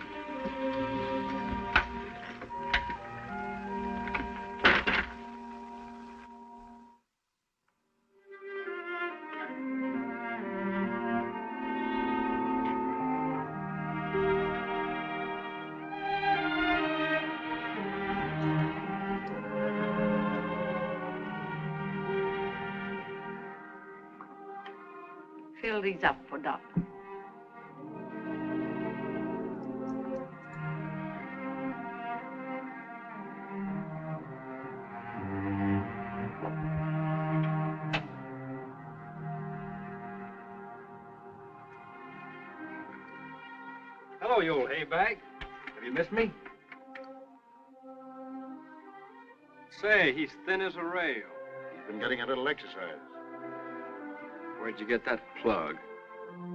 Fill these up for Doc. Hello, you old haybag. Have you missed me? Say, he's thin as a rail. He's been getting a little exercise. Where'd you get that plug?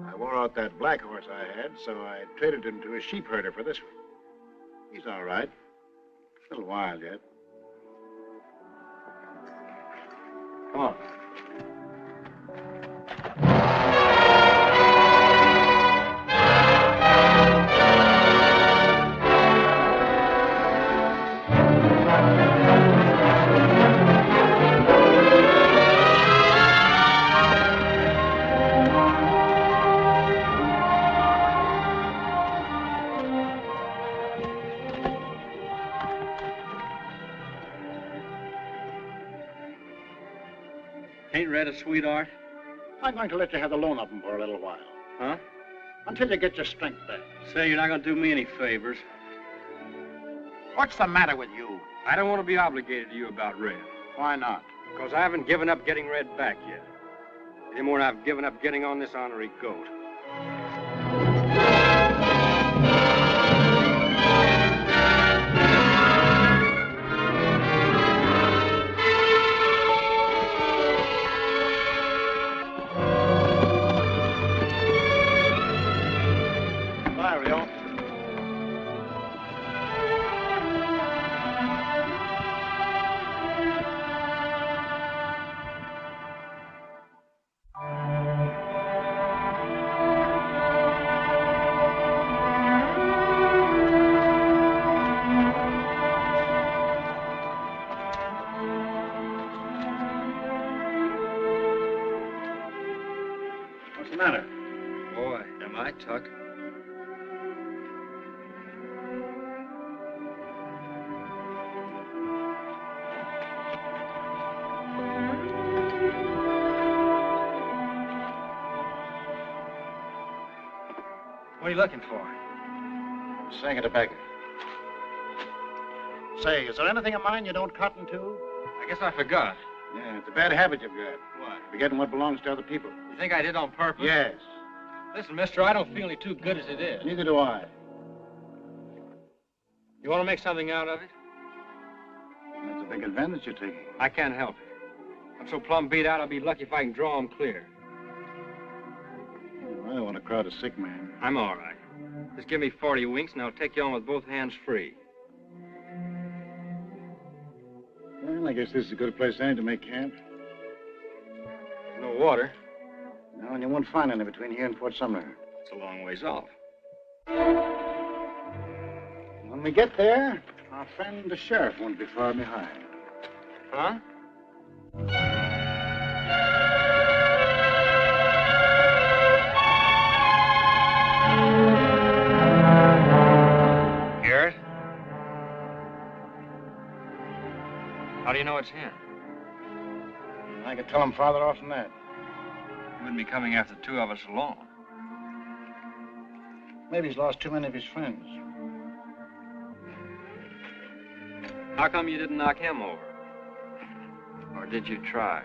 I wore out that black horse I had, so I traded him to a sheep herder for this one. He's all right. A little wild yet. Come on. Ain't read a sweetheart? I'm going to let you have the loan of them for a little while. Huh? Until you get your strength back. Say, you're not going to do me any favors. What's the matter with you? I don't want to be obligated to you about Red. Why not? Because I haven't given up getting Red back yet. Any more than I've given up getting on this ornery goat. What's the matter? Boy, am I tuck. What are you looking for? Saying it a beggar. Say, is there anything of mine you don't cotton to? I guess I forgot. Yeah, it's a bad habit you've got. What? Forgetting what belongs to other people. You think I did on purpose? Yes. Listen, mister, I don't feel any too good as it is. Neither do I. You want to make something out of it? That's a big advantage you're taking. I can't help it. I'm so plumb beat out, I'll be lucky if I can draw him clear. I don't want to crowd a sick man. I'm all right. Just give me 40 winks, and I'll take you on with both hands free. Well, I guess this is a good place to make camp. There's no water. No, and you won't find any between here and Fort Sumner. It's a long ways off. When we get there, our friend the sheriff won't be far behind. Huh? Garrett? How do you know it's him? I could tell him farther off than that. He wouldn't be coming after the two of us alone. Maybe he's lost too many of his friends. How come you didn't knock him over? Or did you try?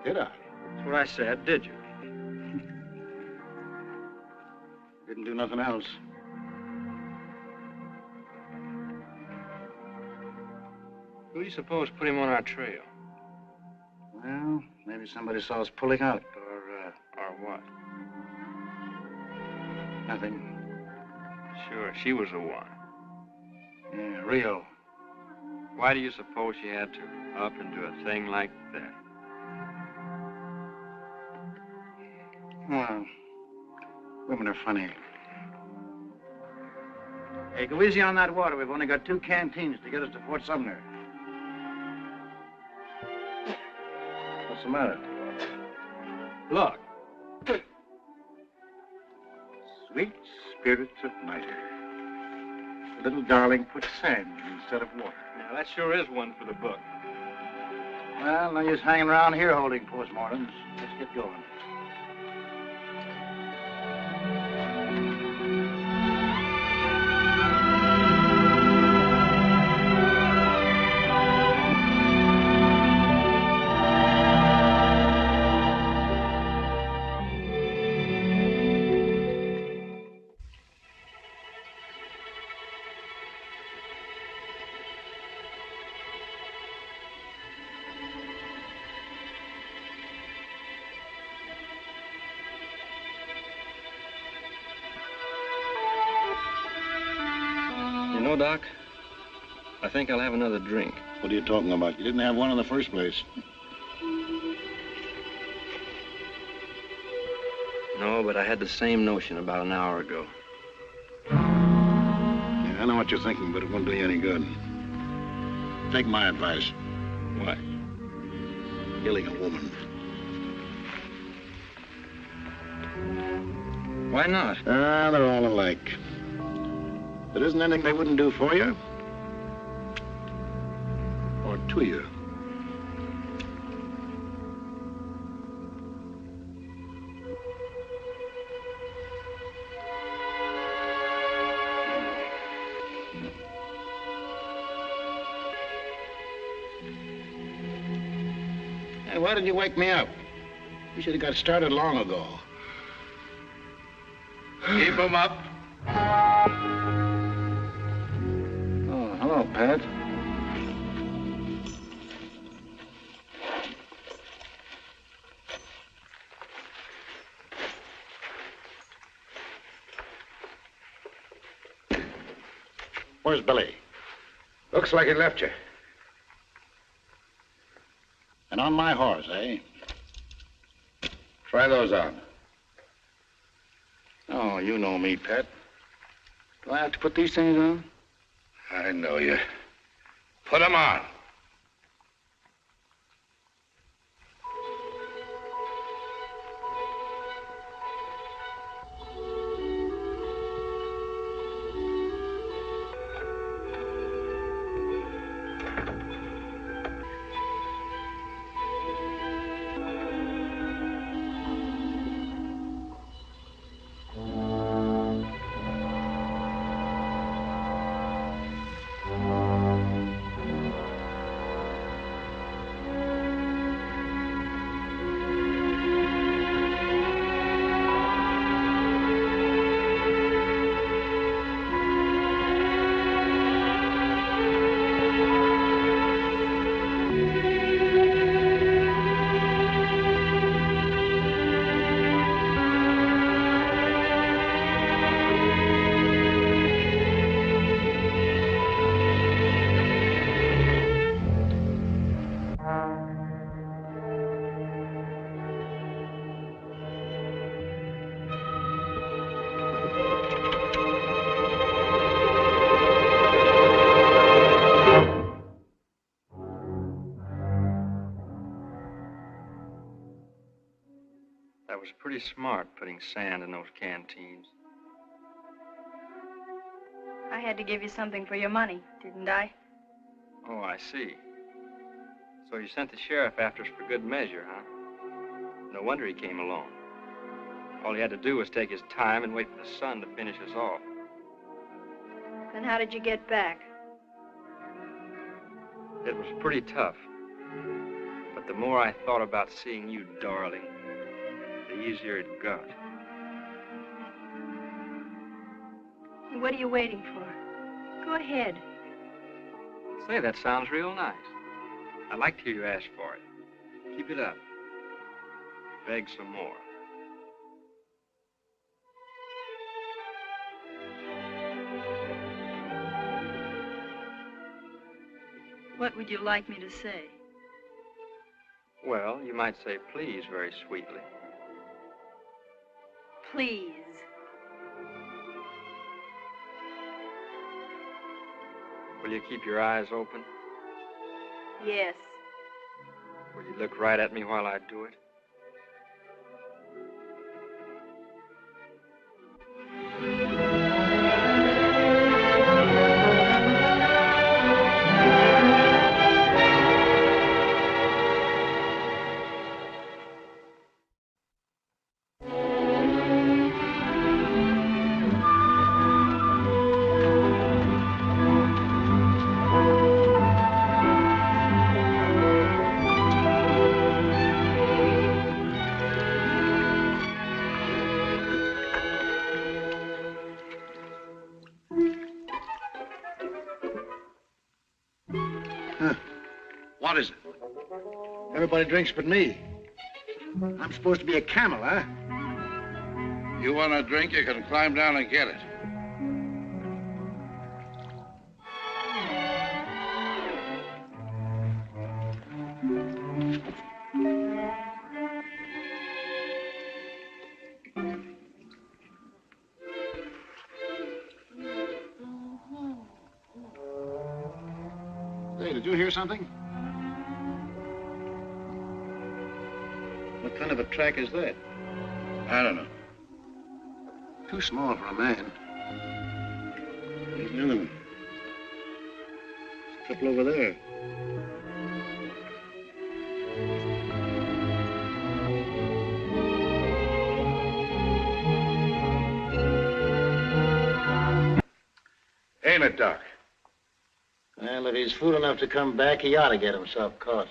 Did I? That's what I said, did you? Didn't do nothing else. Who do you suppose put him on our trail? Well, maybe somebody saw us pulling out. Or what? Nothing. Sure, she was the one. Yeah, real. Why do you suppose she had to up and do a thing like that? Well, women are funny. Hey, go easy on that water. We've only got 2 canteens to get us to Fort Sumner. What's the matter? Look. Sweet spirits of night. The little darling put sand instead of water. Now, that sure is one for the book. Well, no use hanging around here holding postmortems. Let's get going. You know, Doc, I think I'll have another drink. What are you talking about? You didn't have one in the first place. No, but I had the same notion about an hour ago. Yeah, I know what you're thinking, but it won't do you any good. Take my advice. What? Killing a woman. Why not? They're all alike. There isn't anything they wouldn't do for you. Or to you. Hey, why did you wake me up? You should have got started long ago. Keep 'em up. Oh, hello, Pat. Where's Billy? Looks like he left you. And on my horse, eh? Try those on. Oh, you know me, Pat. Do I have to put these things on? I know you. Put 'em on. was pretty smart putting sand in those canteens. I had to give you something for your money, didn't I? Oh, I see. So you sent the sheriff after us for good measure, huh? No wonder he came along. All he had to do was take his time and wait for the sun to finish us off. Then how did you get back? It was pretty tough. But the more I thought about seeing you, darling, the easier it got. What are you waiting for? Go ahead. Say, that sounds real nice. I'd like to hear you ask for it. Keep it up. Beg some more. What would you like me to say? Well, you might say please very sweetly. Please. Will you keep your eyes open? Yes. Will you look right at me while I do it? What is it? Everybody drinks but me. I'm supposed to be a camel, huh? You want a drink, you can climb down and get it. Hey, did you hear something? What kind of a track is that? I don't know. Too small for a man. There's another one. There's a couple over there. Ain't it, Doc? Well, if he's fool enough to come back, he ought to get himself caught.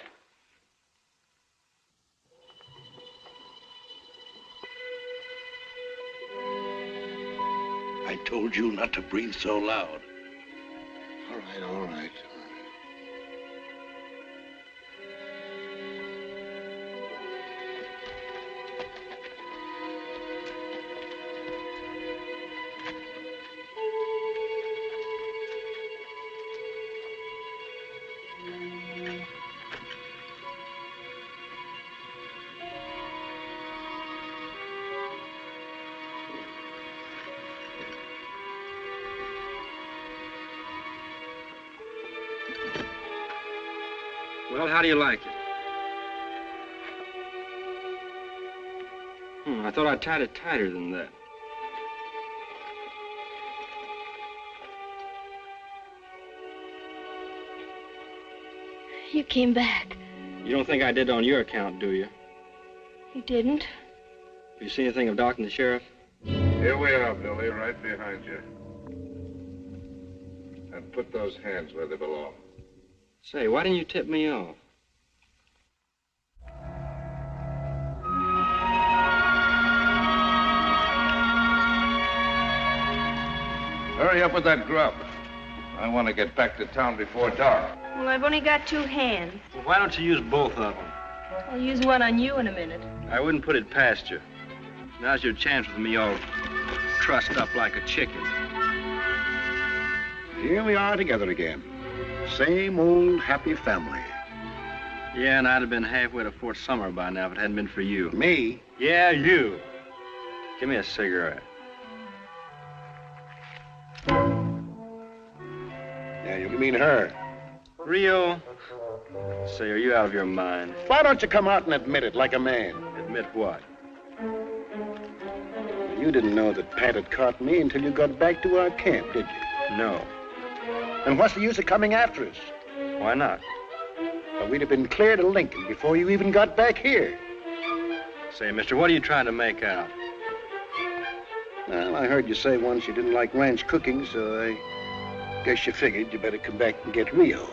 I told you not to breathe so loud. All right, all right. Well, how do you like it? I thought I tied it tighter than that. You came back. You don't think I did on your account, do you? You didn't? Have you seen anything of Doc and the sheriff? Here we are, Billy, right behind you. And put those hands where they belong. Say, why didn't you tip me off? Hurry up with that grub. I want to get back to town before dark. Well, I've only got 2 hands. Well, why don't you use both of them? I'll use one on you in a minute. I wouldn't put it past you. Now's your chance with me all trussed up like a chicken. Here we are together again. Same old happy family. Yeah, and I'd have been halfway to Fort Summer by now if it hadn't been for you. Me? Yeah, you. Give me a cigarette. Yeah, you mean her. Rio, say, are you out of your mind? Why don't you come out and admit it like a man? Admit what? You didn't know that Pat had caught me until you got back to our camp, did you? No. And what's the use of coming after us? Why not? Well, we'd have been clear to Lincoln before you even got back here. Say, mister, what are you trying to make out? Well, I heard you say once you didn't like ranch cooking, so I guess you figured you better come back and get Rio.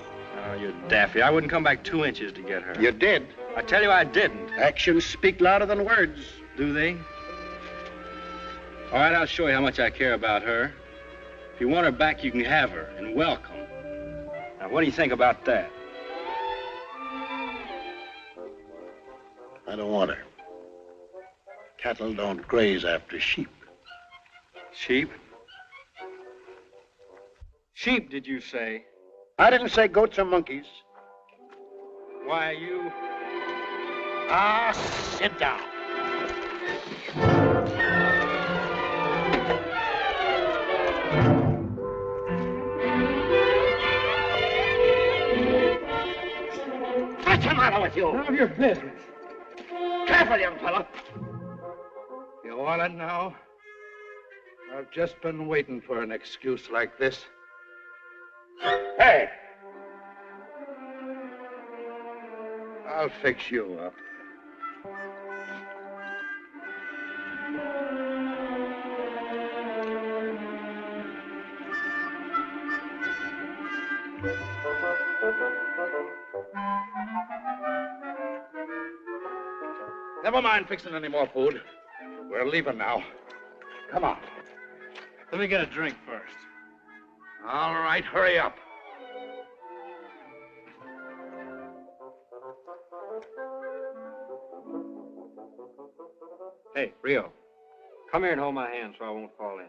Oh, you're daffy. I wouldn't come back 2 inches to get her. You did. I tell you I didn't. Actions speak louder than words. Do they? All right, I'll show you how much I care about her. If you want her back, you can have her, and welcome. Now, what do you think about that? I don't want her. Cattle don't graze after sheep. Sheep? Sheep, did you say? I didn't say goats or monkeys. Why, you... Ah, sit down. What's the matter with you? None of your business. Careful, young fella. You want it now? I've just been waiting for an excuse like this. Hey! I'll fix you up. Never mind fixing any more food. We're leaving now. Come on. Let me get a drink first. All right, hurry up. Hey, Rio, come here and hold my hand so I won't fall in.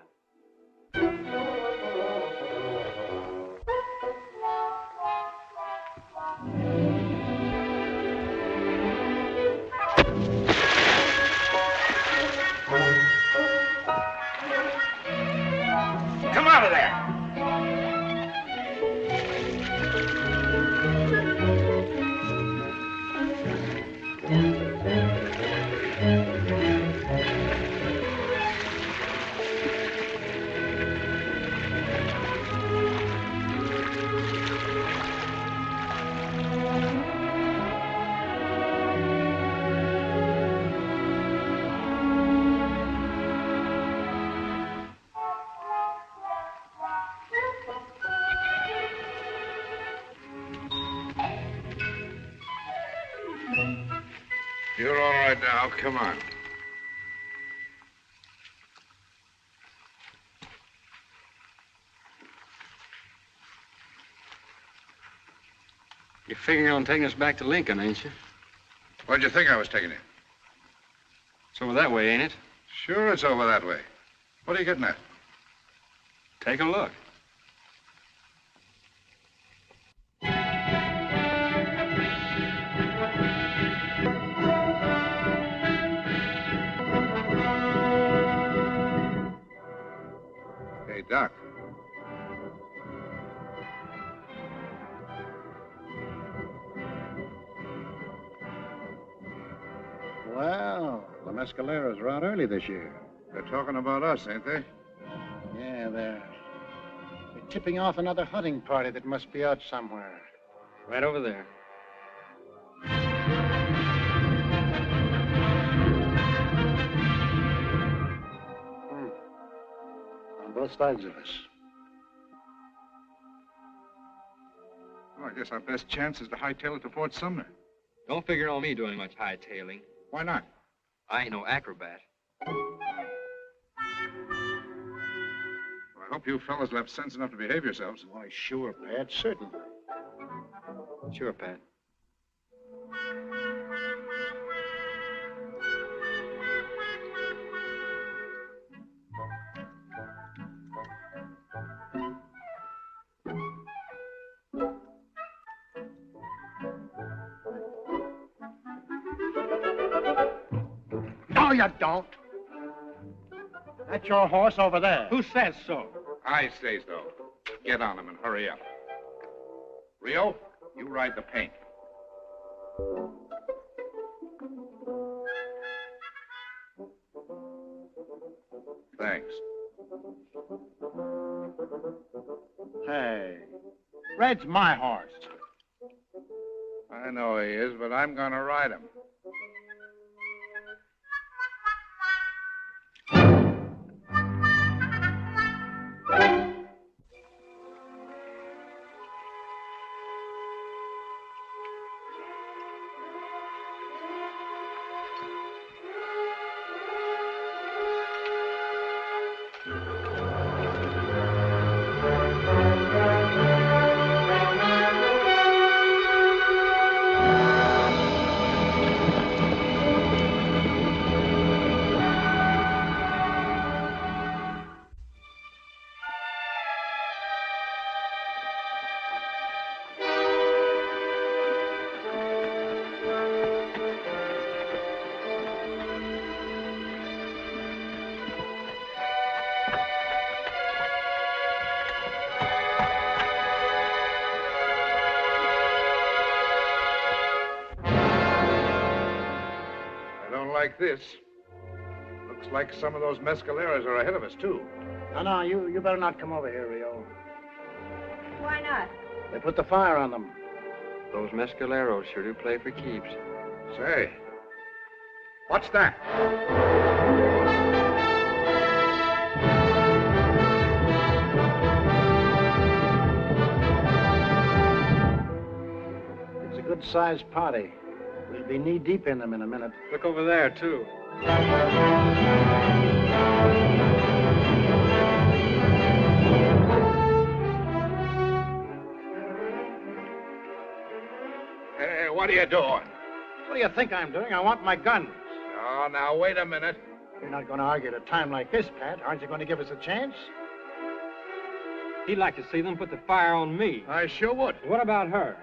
Come out of there! You're all right now. Come on. You're figuring on taking us back to Lincoln, ain't you? Where'd you think I was taking you? It's over that way, ain't it? Sure, it's over that way. What are you getting at? Take a look. Hey, Doc. Well, the mescaleros are out early this year. They're talking about us, ain't they? Yeah, they're tipping off another hunting party that must be out somewhere. Right over there. On both sides of us. Well, I guess our best chance is to hightail it to Fort Sumner. Don't figure on me doing much hightailing. Why not? I ain't no acrobat. I hope you fellas left sense enough to behave yourselves. Why, sure, Pat, certainly. Sure, Pat. No, you don't. That's your horse over there. Who says so? I say so. Get on him and hurry up. Rio, you ride the paint. Hey, Red's my horse. I know he is, but I'm going to ride him. Like this. Looks like some of those mescaleros are ahead of us, too. No, you better not come over here, Rio. Why not? They put the fire on them. Those mescaleros sure do play for keeps. Say, what's that? It's a good-sized party. We'll be knee-deep in them in a minute. Look over there, too. Hey, what are you doing? What do you think I'm doing? I want my guns. Oh, now, wait a minute. You're not going to argue at a time like this, Pat. Aren't you going to give us a chance? He'd like to see them put the fire on me. I sure would. What about her?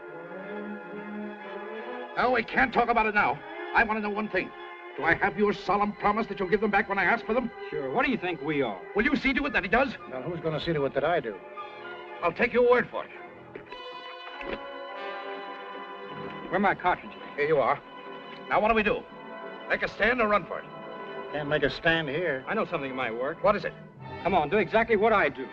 No, we can't talk about it now. I want to know one thing. Do I have your solemn promise that you'll give them back when I ask for them? Sure. What do you think we are? Will you see to it that he does? Well, who's going to see to it that I do? I'll take your word for it. Where are my cartridges? Here you are. Now, what do we do? Make a stand or run for it? Can't make a stand here. I know something might work. What is it? Come on, do exactly what I do.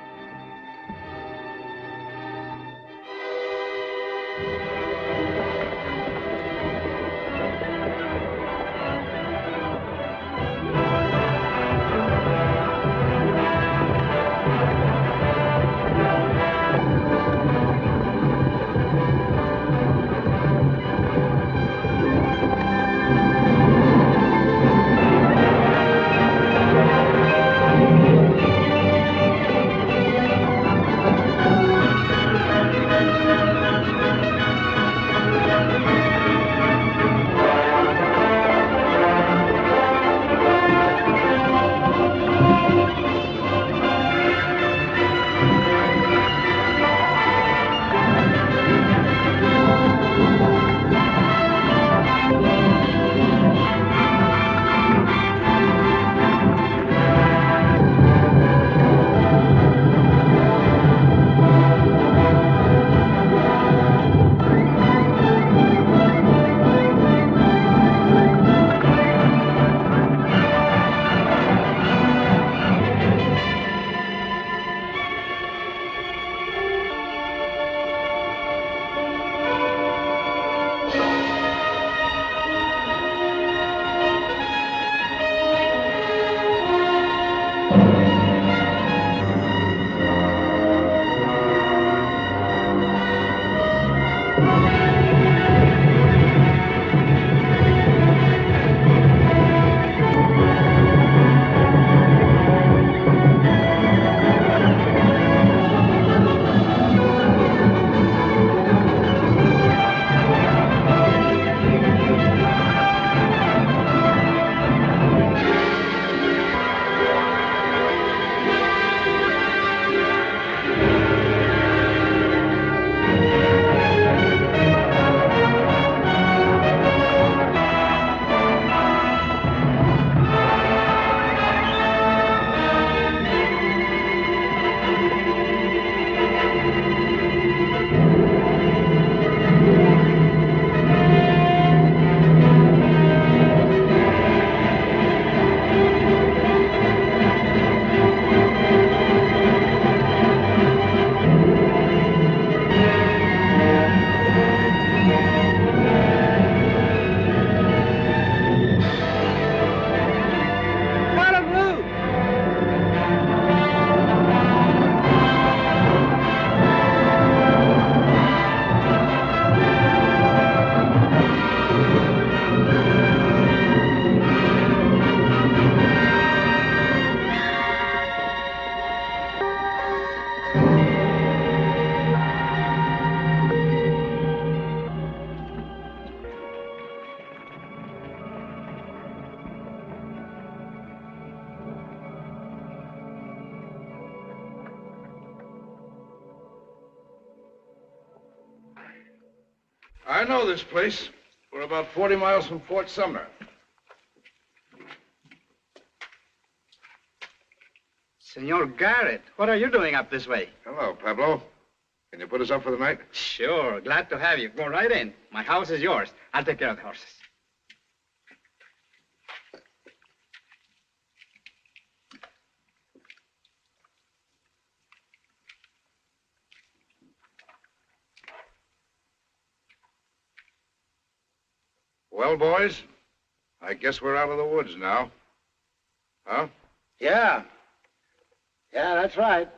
I know this place. We're about 40 miles from Fort Sumner. Senor Garrett, what are you doing up this way? Hello, Pablo. Can you put us up for the night? Sure, glad to have you. Go right in. My house is yours. I'll take care of the horses. Well, boys, I guess we're out of the woods now. Huh? Yeah. Yeah, that's right.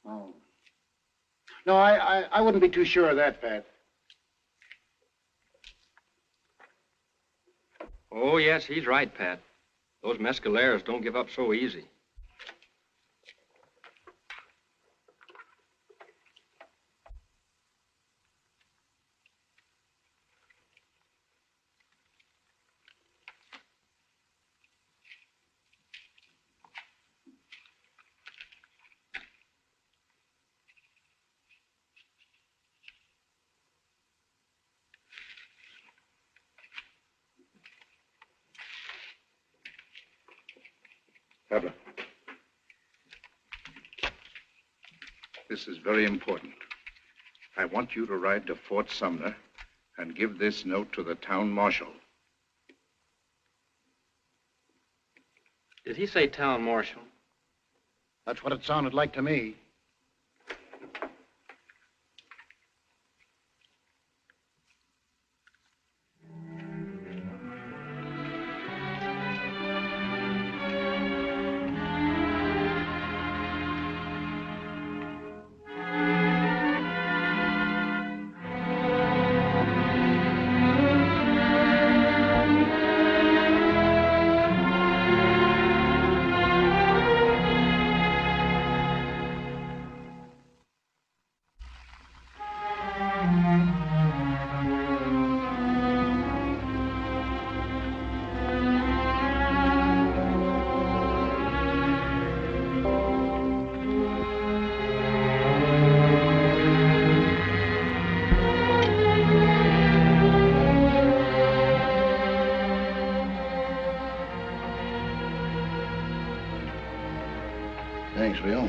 Oh. No, I wouldn't be too sure of that, Pat. Oh, yes, he's right, Pat. Those mescaleros don't give up so easy. Pablo. This is very important. I want you to ride to Fort Sumner and give this note to the town marshal. Did he say town marshal? That's what it sounded like to me. Thanks, Leo.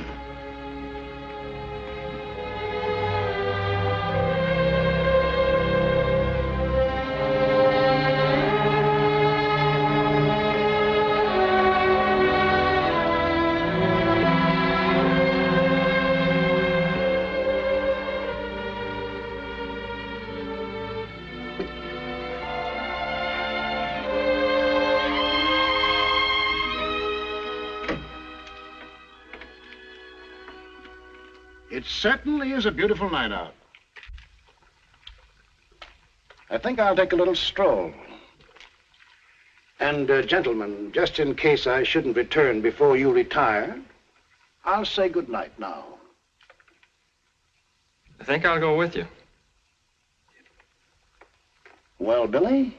It certainly is a beautiful night out. I think I'll take a little stroll. And, gentlemen, just in case I shouldn't return before you retire, I'll say good night now. I think I'll go with you. Well, Billy,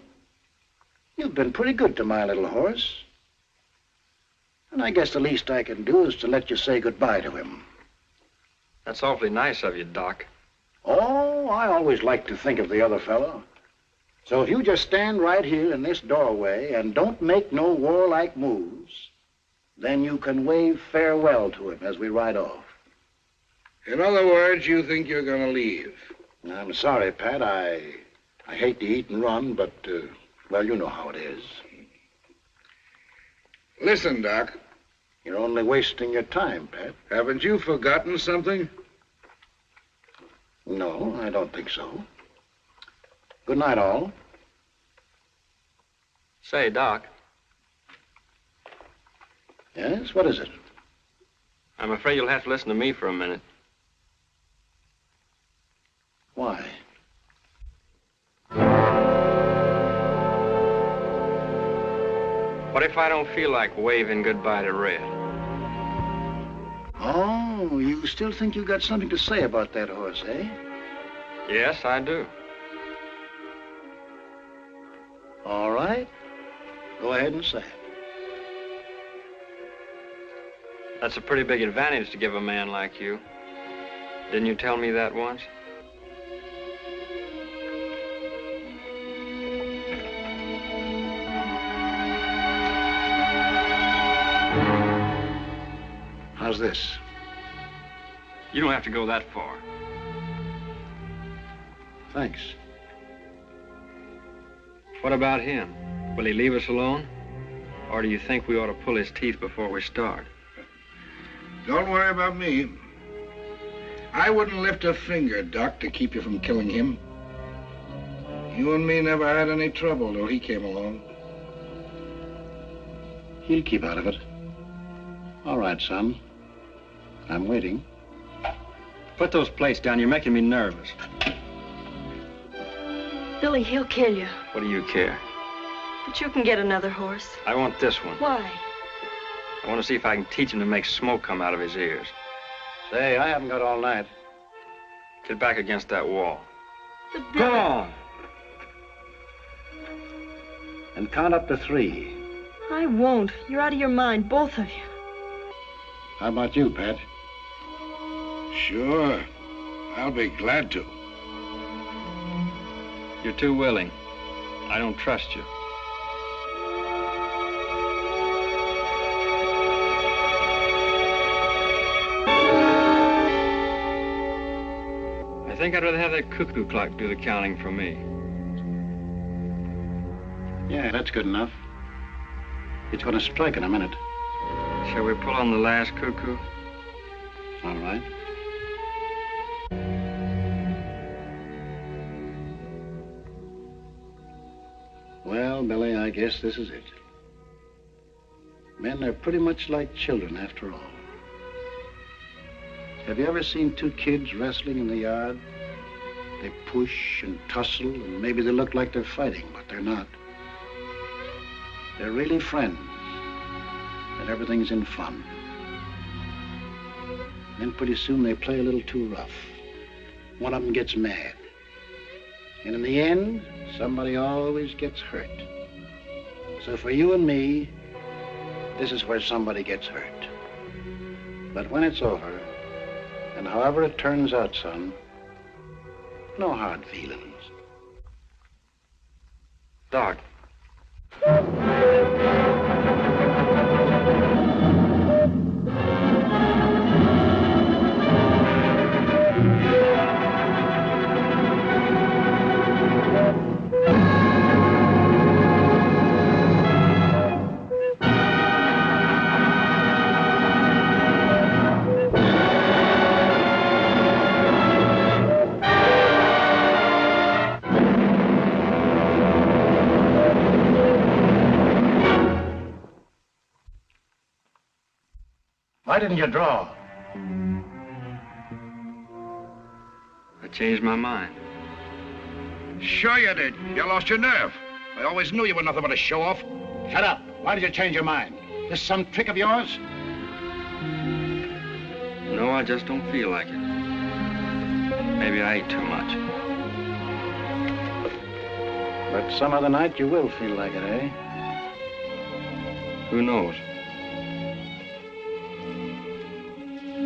you've been pretty good to my little horse. And I guess the least I can do is to let you say goodbye to him. That's awfully nice of you, Doc. Oh, I always like to think of the other fellow. So if you just stand right here in this doorway and don't make no warlike moves, then you can wave farewell to him as we ride off. In other words, you think you're going to leave? I'm sorry, Pat. I hate to eat and run, but, well, you know how it is. Listen, Doc. You're only wasting your time, Pat. Haven't you forgotten something? No, I don't think so. Good night, all. Say, Doc. Yes, what is it? I'm afraid you'll have to listen to me for a minute. Why? What if I don't feel like waving goodbye to Red? Oh, you still think you got something to say about that horse, eh? Yes, I do. All right. Go ahead and say it. That's a pretty big advantage to give a man like you. Didn't you tell me that once? How's this? You don't have to go that far. Thanks. What about him? Will he leave us alone? Or do you think we ought to pull his teeth before we start? Don't worry about me. I wouldn't lift a finger, Doc, to keep you from killing him. You and me never had any trouble till he came along. He'll keep out of it. All right, son. I'm waiting. Put those plates down. You're making me nervous. Billy, he'll kill you. What do you care? But you can get another horse. I want this one. Why? I want to see if I can teach him to make smoke come out of his ears. Say, I haven't got all night. Get back against that wall. But Go on. And count up to 3. I won't. You're out of your mind, both of you. How about you, Pat? Sure. I'll be glad to. You're too willing. I don't trust you. I think I'd rather have that cuckoo clock do the counting for me. Yeah, that's good enough. It's going to strike in a minute. Shall we pull on the last cuckoo? All right. Well, Billy, I guess this is it. Men are pretty much like children after all. Have you ever seen 2 kids wrestling in the yard? They push and tussle, and maybe they look like they're fighting, but they're not. They're really friends, and everything's in fun. Then pretty soon they play a little too rough. One of them gets mad. And in the end, somebody always gets hurt. So for you and me, this is where somebody gets hurt. But when it's over, and however it turns out, son, no hard feelings. Doc. Why didn't you draw? I changed my mind. Sure you did. You lost your nerve. I always knew you were nothing but a show-off. Shut up. Why did you change your mind? This some trick of yours? No, I just don't feel like it. Maybe I ate too much. But some other night you will feel like it, eh? Who knows?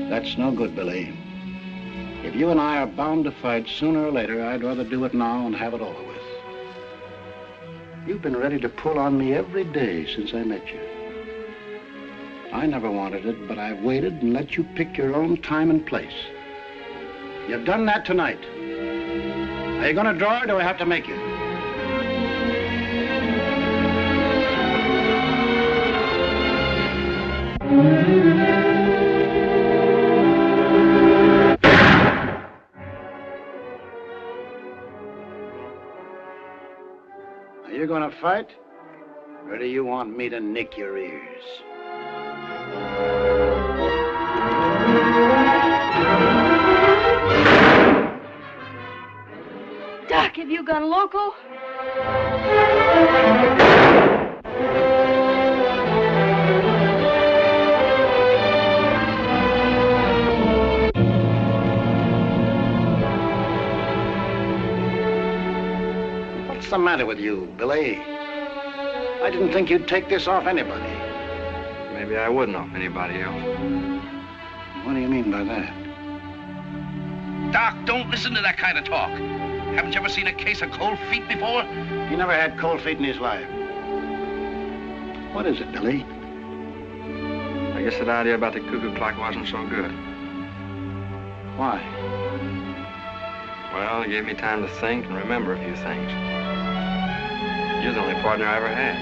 That's no good, Billy. If you and I are bound to fight sooner or later, I'd rather do it now and have it over with. You've been ready to pull on me every day since I met you. I never wanted it, but I've waited and let you pick your own time and place. You've done that tonight. Are you going to draw or do I have to make you? Are you going to fight? Or do you want me to nick your ears? Doc, have you gone loco? What's the matter with you, Billy? I didn't think you'd take this off anybody. Maybe I wouldn't off anybody else. What do you mean by that? Doc, don't listen to that kind of talk. Haven't you ever seen a case of cold feet before? He never had cold feet in his life. What is it, Billy? I guess that idea about the cuckoo clock wasn't so good. Why? Well, it gave me time to think and remember a few things. You're the only partner I ever had.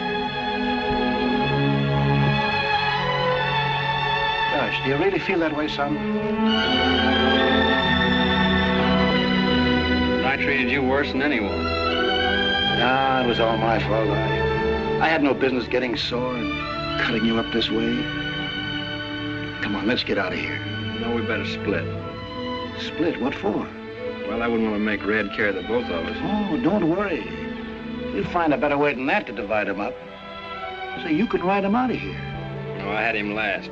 Gosh, do you really feel that way, son? I treated you worse than anyone. Nah, it was all my fault. I had no business getting sore and cutting you up this way. Come on, let's get out of here. No, we better split. Split? What for? Well, I wouldn't want to make Red carry the both of us. Oh, don't worry. We'll find a better way than that to divide them up. So you can ride them out of here. No, I had him last.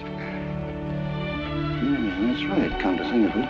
Yeah, that's right, come to think of it.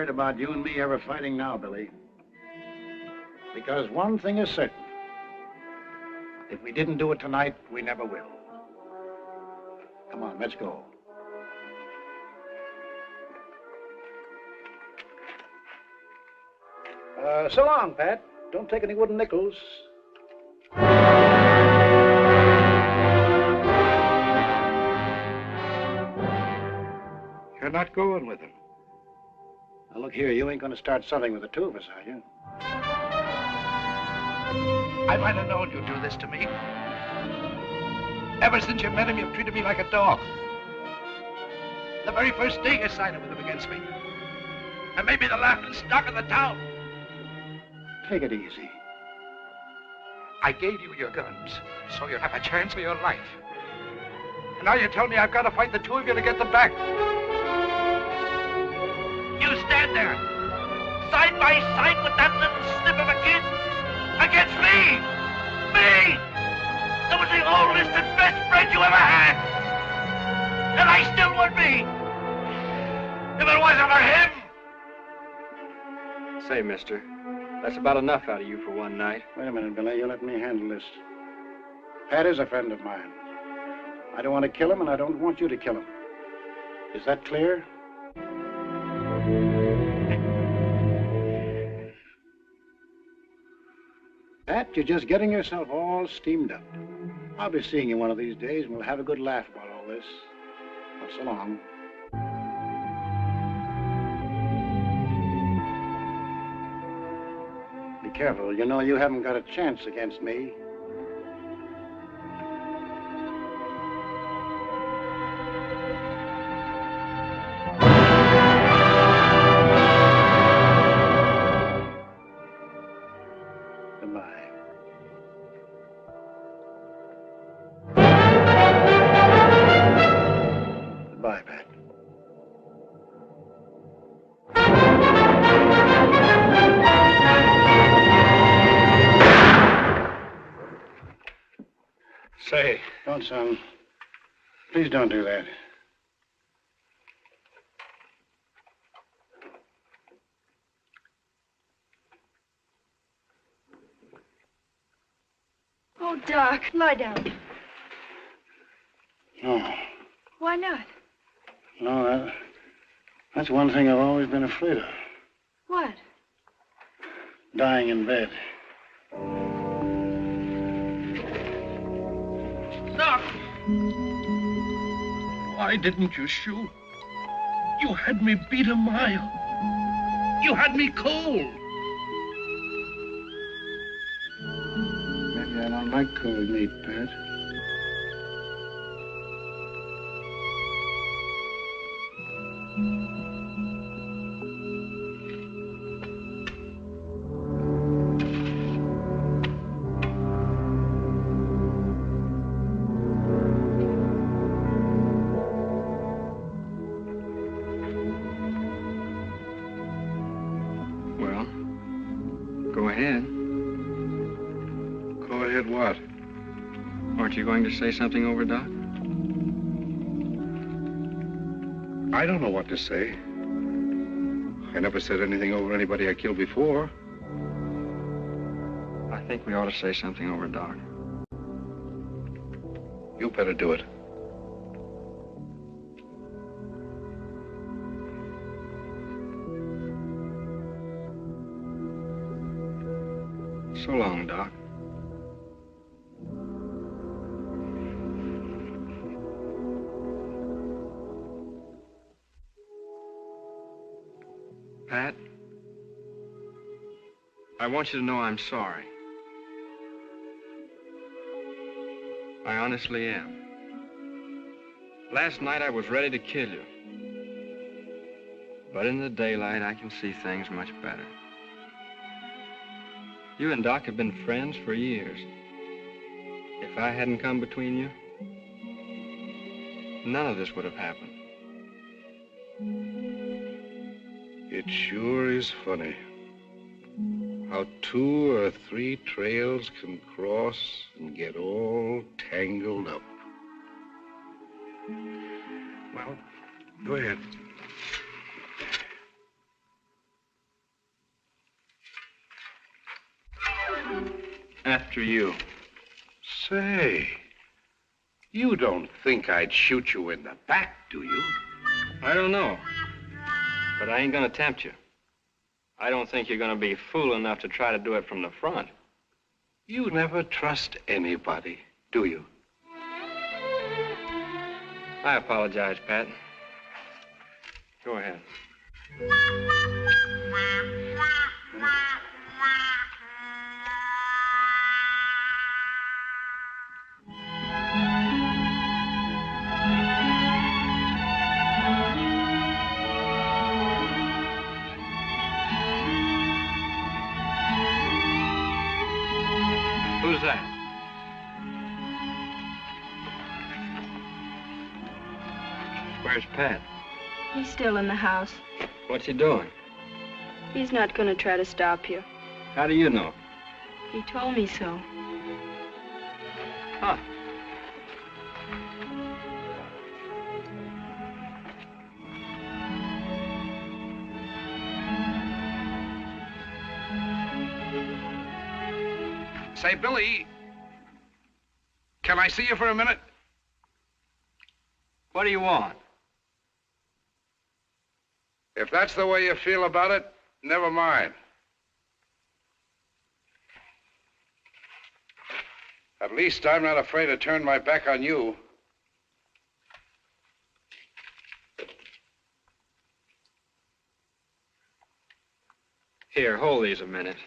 About you and me ever fighting now, Billy. Because one thing is certain. If we didn't do it tonight, we never will. Come on, let's go. So long, Pat. Don't take any wooden nickels. You're not going with him. Now, look here, you ain't gonna start something with the two of us, are you? I might have known you'd do this to me. Ever since you met him, you've treated me like a dog. The very first day you sided with him against me. And made me the laughing stock of the town. Take it easy. I gave you your guns, so you'd have a chance for your life. And now you tell me I've got to fight the two of you to get them back. You stand there, side by side with that little snip of a kid, against me! Me! That was the oldest and best friend you ever had! And I still would be! If it wasn't for him! Say, mister, that's about enough out of you for one night. Wait a minute, Billy, you let me handle this. Pat is a friend of mine. I don't want to kill him, and I don't want you to kill him. Is that clear? Pat, you're just getting yourself all steamed up. I'll be seeing you one of these days, and we'll have a good laugh about all this. Well, so long. Be careful. You know you haven't got a chance against me. Say. Don't, son. Please don't do that. Oh, Doc, lie down. No. Why not? No, that's one thing I've always been afraid of. What? Dying in bed. Doc! Why didn't you shoot? You had me beat a mile. You had me cold. Maybe I don't like cold meat, Pat. Go ahead. Go ahead what? Aren't you going to say something over, Doc? I don't know what to say. I never said anything over anybody I killed before. I think we ought to say something over, Doc. You better do it. So long, Doc. Pat, I want you to know I'm sorry. I honestly am. Last night I was ready to kill you. But in the daylight, I can see things much better. You and Doc have been friends for years. If I hadn't come between you, none of this would have happened. It sure is funny how 2 or 3 trails can cross and get all tangled up. Well, go ahead. After you. Say, you don't think I'd shoot you in the back, do you? I don't know. But I ain't gonna tempt you. I don't think you're gonna be fool enough to try to do it from the front. You never trust anybody, do you? I apologize, Pat. Go ahead. Who's that? Where's Pat? He's still in the house. What's he doing? He's not going to try to stop you. How do you know? He told me so. Huh. Say, Billy, can I see you for a minute? What do you want? If that's the way you feel about it, never mind. At least I'm not afraid to turn my back on you. Here, hold these a minute.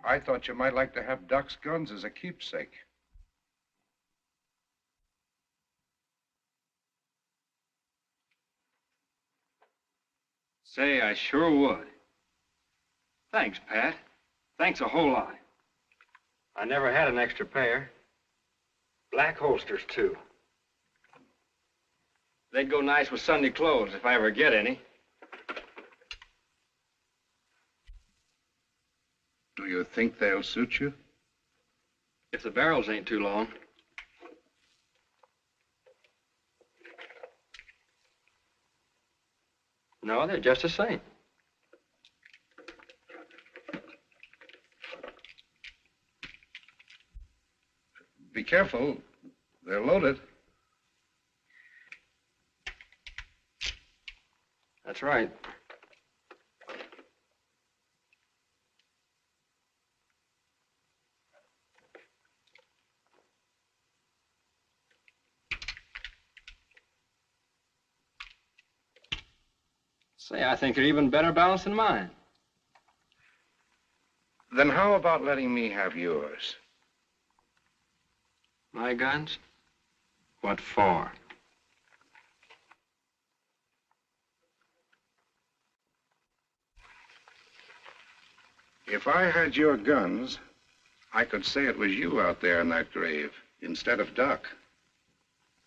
I thought you might like to have Doc's guns as a keepsake. Say, I sure would. Thanks, Pat. Thanks a whole lot. I never had an extra pair. Black holsters, too. They'd go nice with Sunday clothes if I ever get any. Do you think they'll suit you? If the barrels ain't too long. No, they're just the same. Be careful. They're loaded. That's right. Say, I think they're even better balanced than mine. Then how about letting me have yours? My guns? What for? If I had your guns, I could say it was you out there in that grave instead of Doc.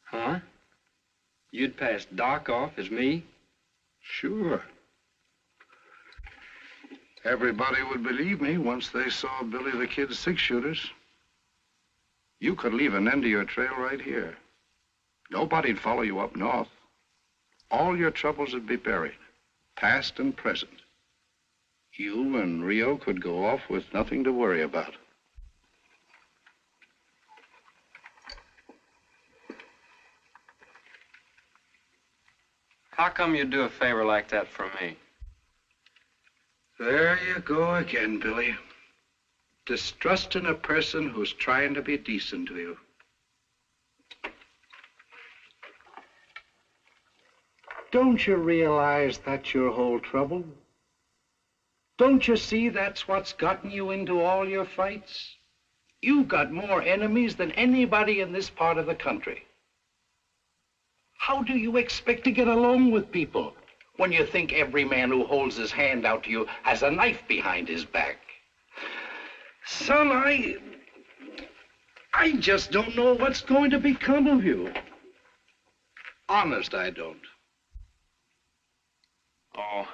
Huh? You'd pass Doc off as me? Sure. Everybody would believe me once they saw Billy the Kid's six-shooters. You could leave an end to your trail right here. Nobody'd follow you up north. All your troubles would be buried, past and present. You and Rio could go off with nothing to worry about. How come you'd do a favor like that for me? There you go again, Billy. Distrusting a person who's trying to be decent to you. Don't you realize that's your whole trouble? Don't you see that's what's gotten you into all your fights? You've got more enemies than anybody in this part of the country. How do you expect to get along with people when you think every man who holds his hand out to you has a knife behind his back? Son, I just don't know what's going to become of you. Honest, I don't. Oh,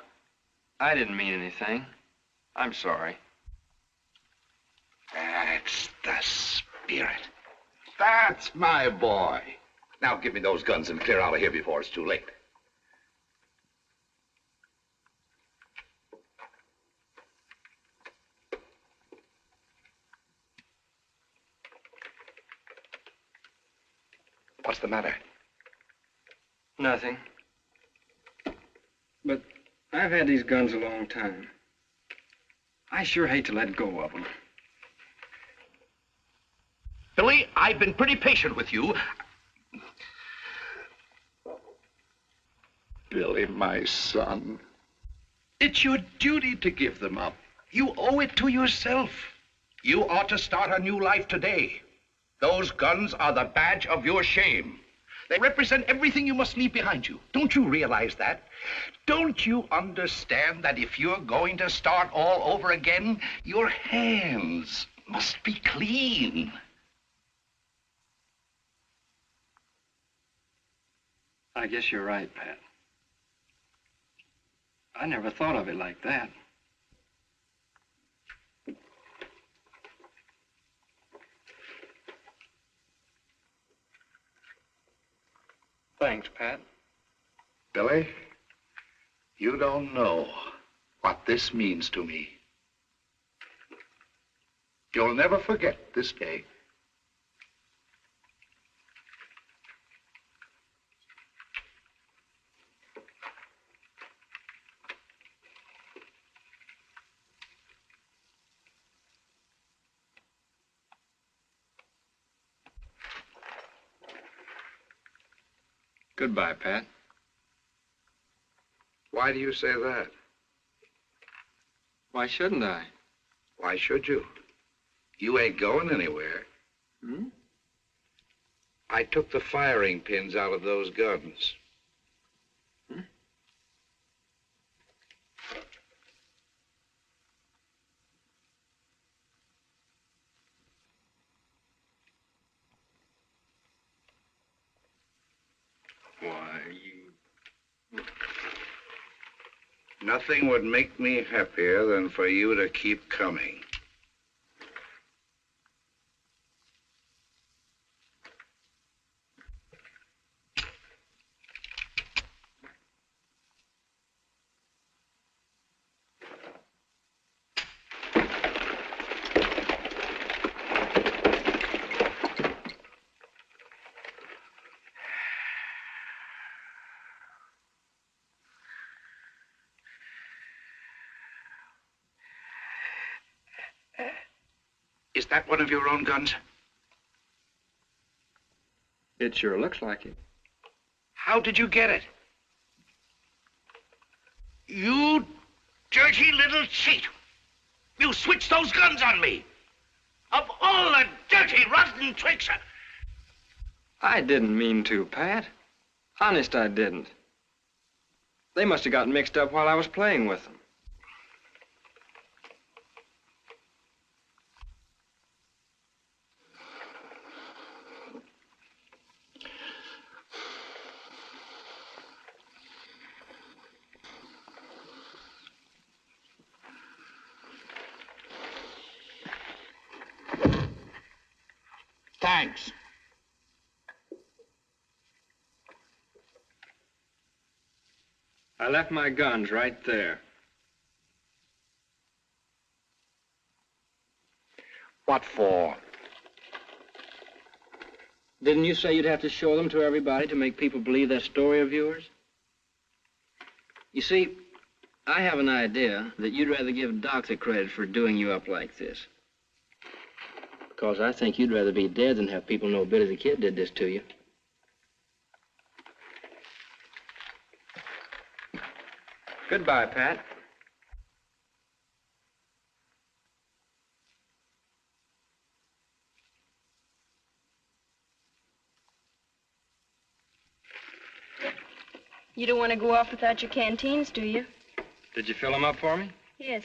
I didn't mean anything. I'm sorry. That's the spirit. That's my boy. Now give me those guns and clear out of here before it's too late. What's the matter? Nothing. But I've had these guns a long time. I sure hate to let go of them. Billy, I've been pretty patient with you. Billy, my son, it's your duty to give them up. You owe it to yourself. You ought to start a new life today. Those guns are the badge of your shame. They represent everything you must leave behind you. Don't you realize that? Don't you understand that if you're going to start all over again, your hands must be clean? I guess you're right, Pat. I never thought of it like that. Thanks, Pat. Billy, you don't know what this means to me. You'll never forget this day. Goodbye, Pat. Why do you say that? Why shouldn't I? Why should you? You ain't going anywhere. Hmm? I took the firing pins out of those guns. Hmm? Why, you... Nothing would make me happier than for you to keep coming. that one of your own guns? It sure looks like it. How did you get it? You dirty little cheat! You switched those guns on me! Of all the dirty, rotten tricks! I didn't mean to, Pat. Honest, I didn't. They must have gotten mixed up while I was playing with them. Thanks. I left my guns right there. What for? Didn't you say you'd have to show them to everybody to make people believe that story of yours? You see, I have an idea that you'd rather give Doc the credit for doing you up like this. Because I think you'd rather be dead than have people know Billy the Kid did this to you. Goodbye, Pat. You don't want to go off without your canteens, do you? Did you fill them up for me? Yes.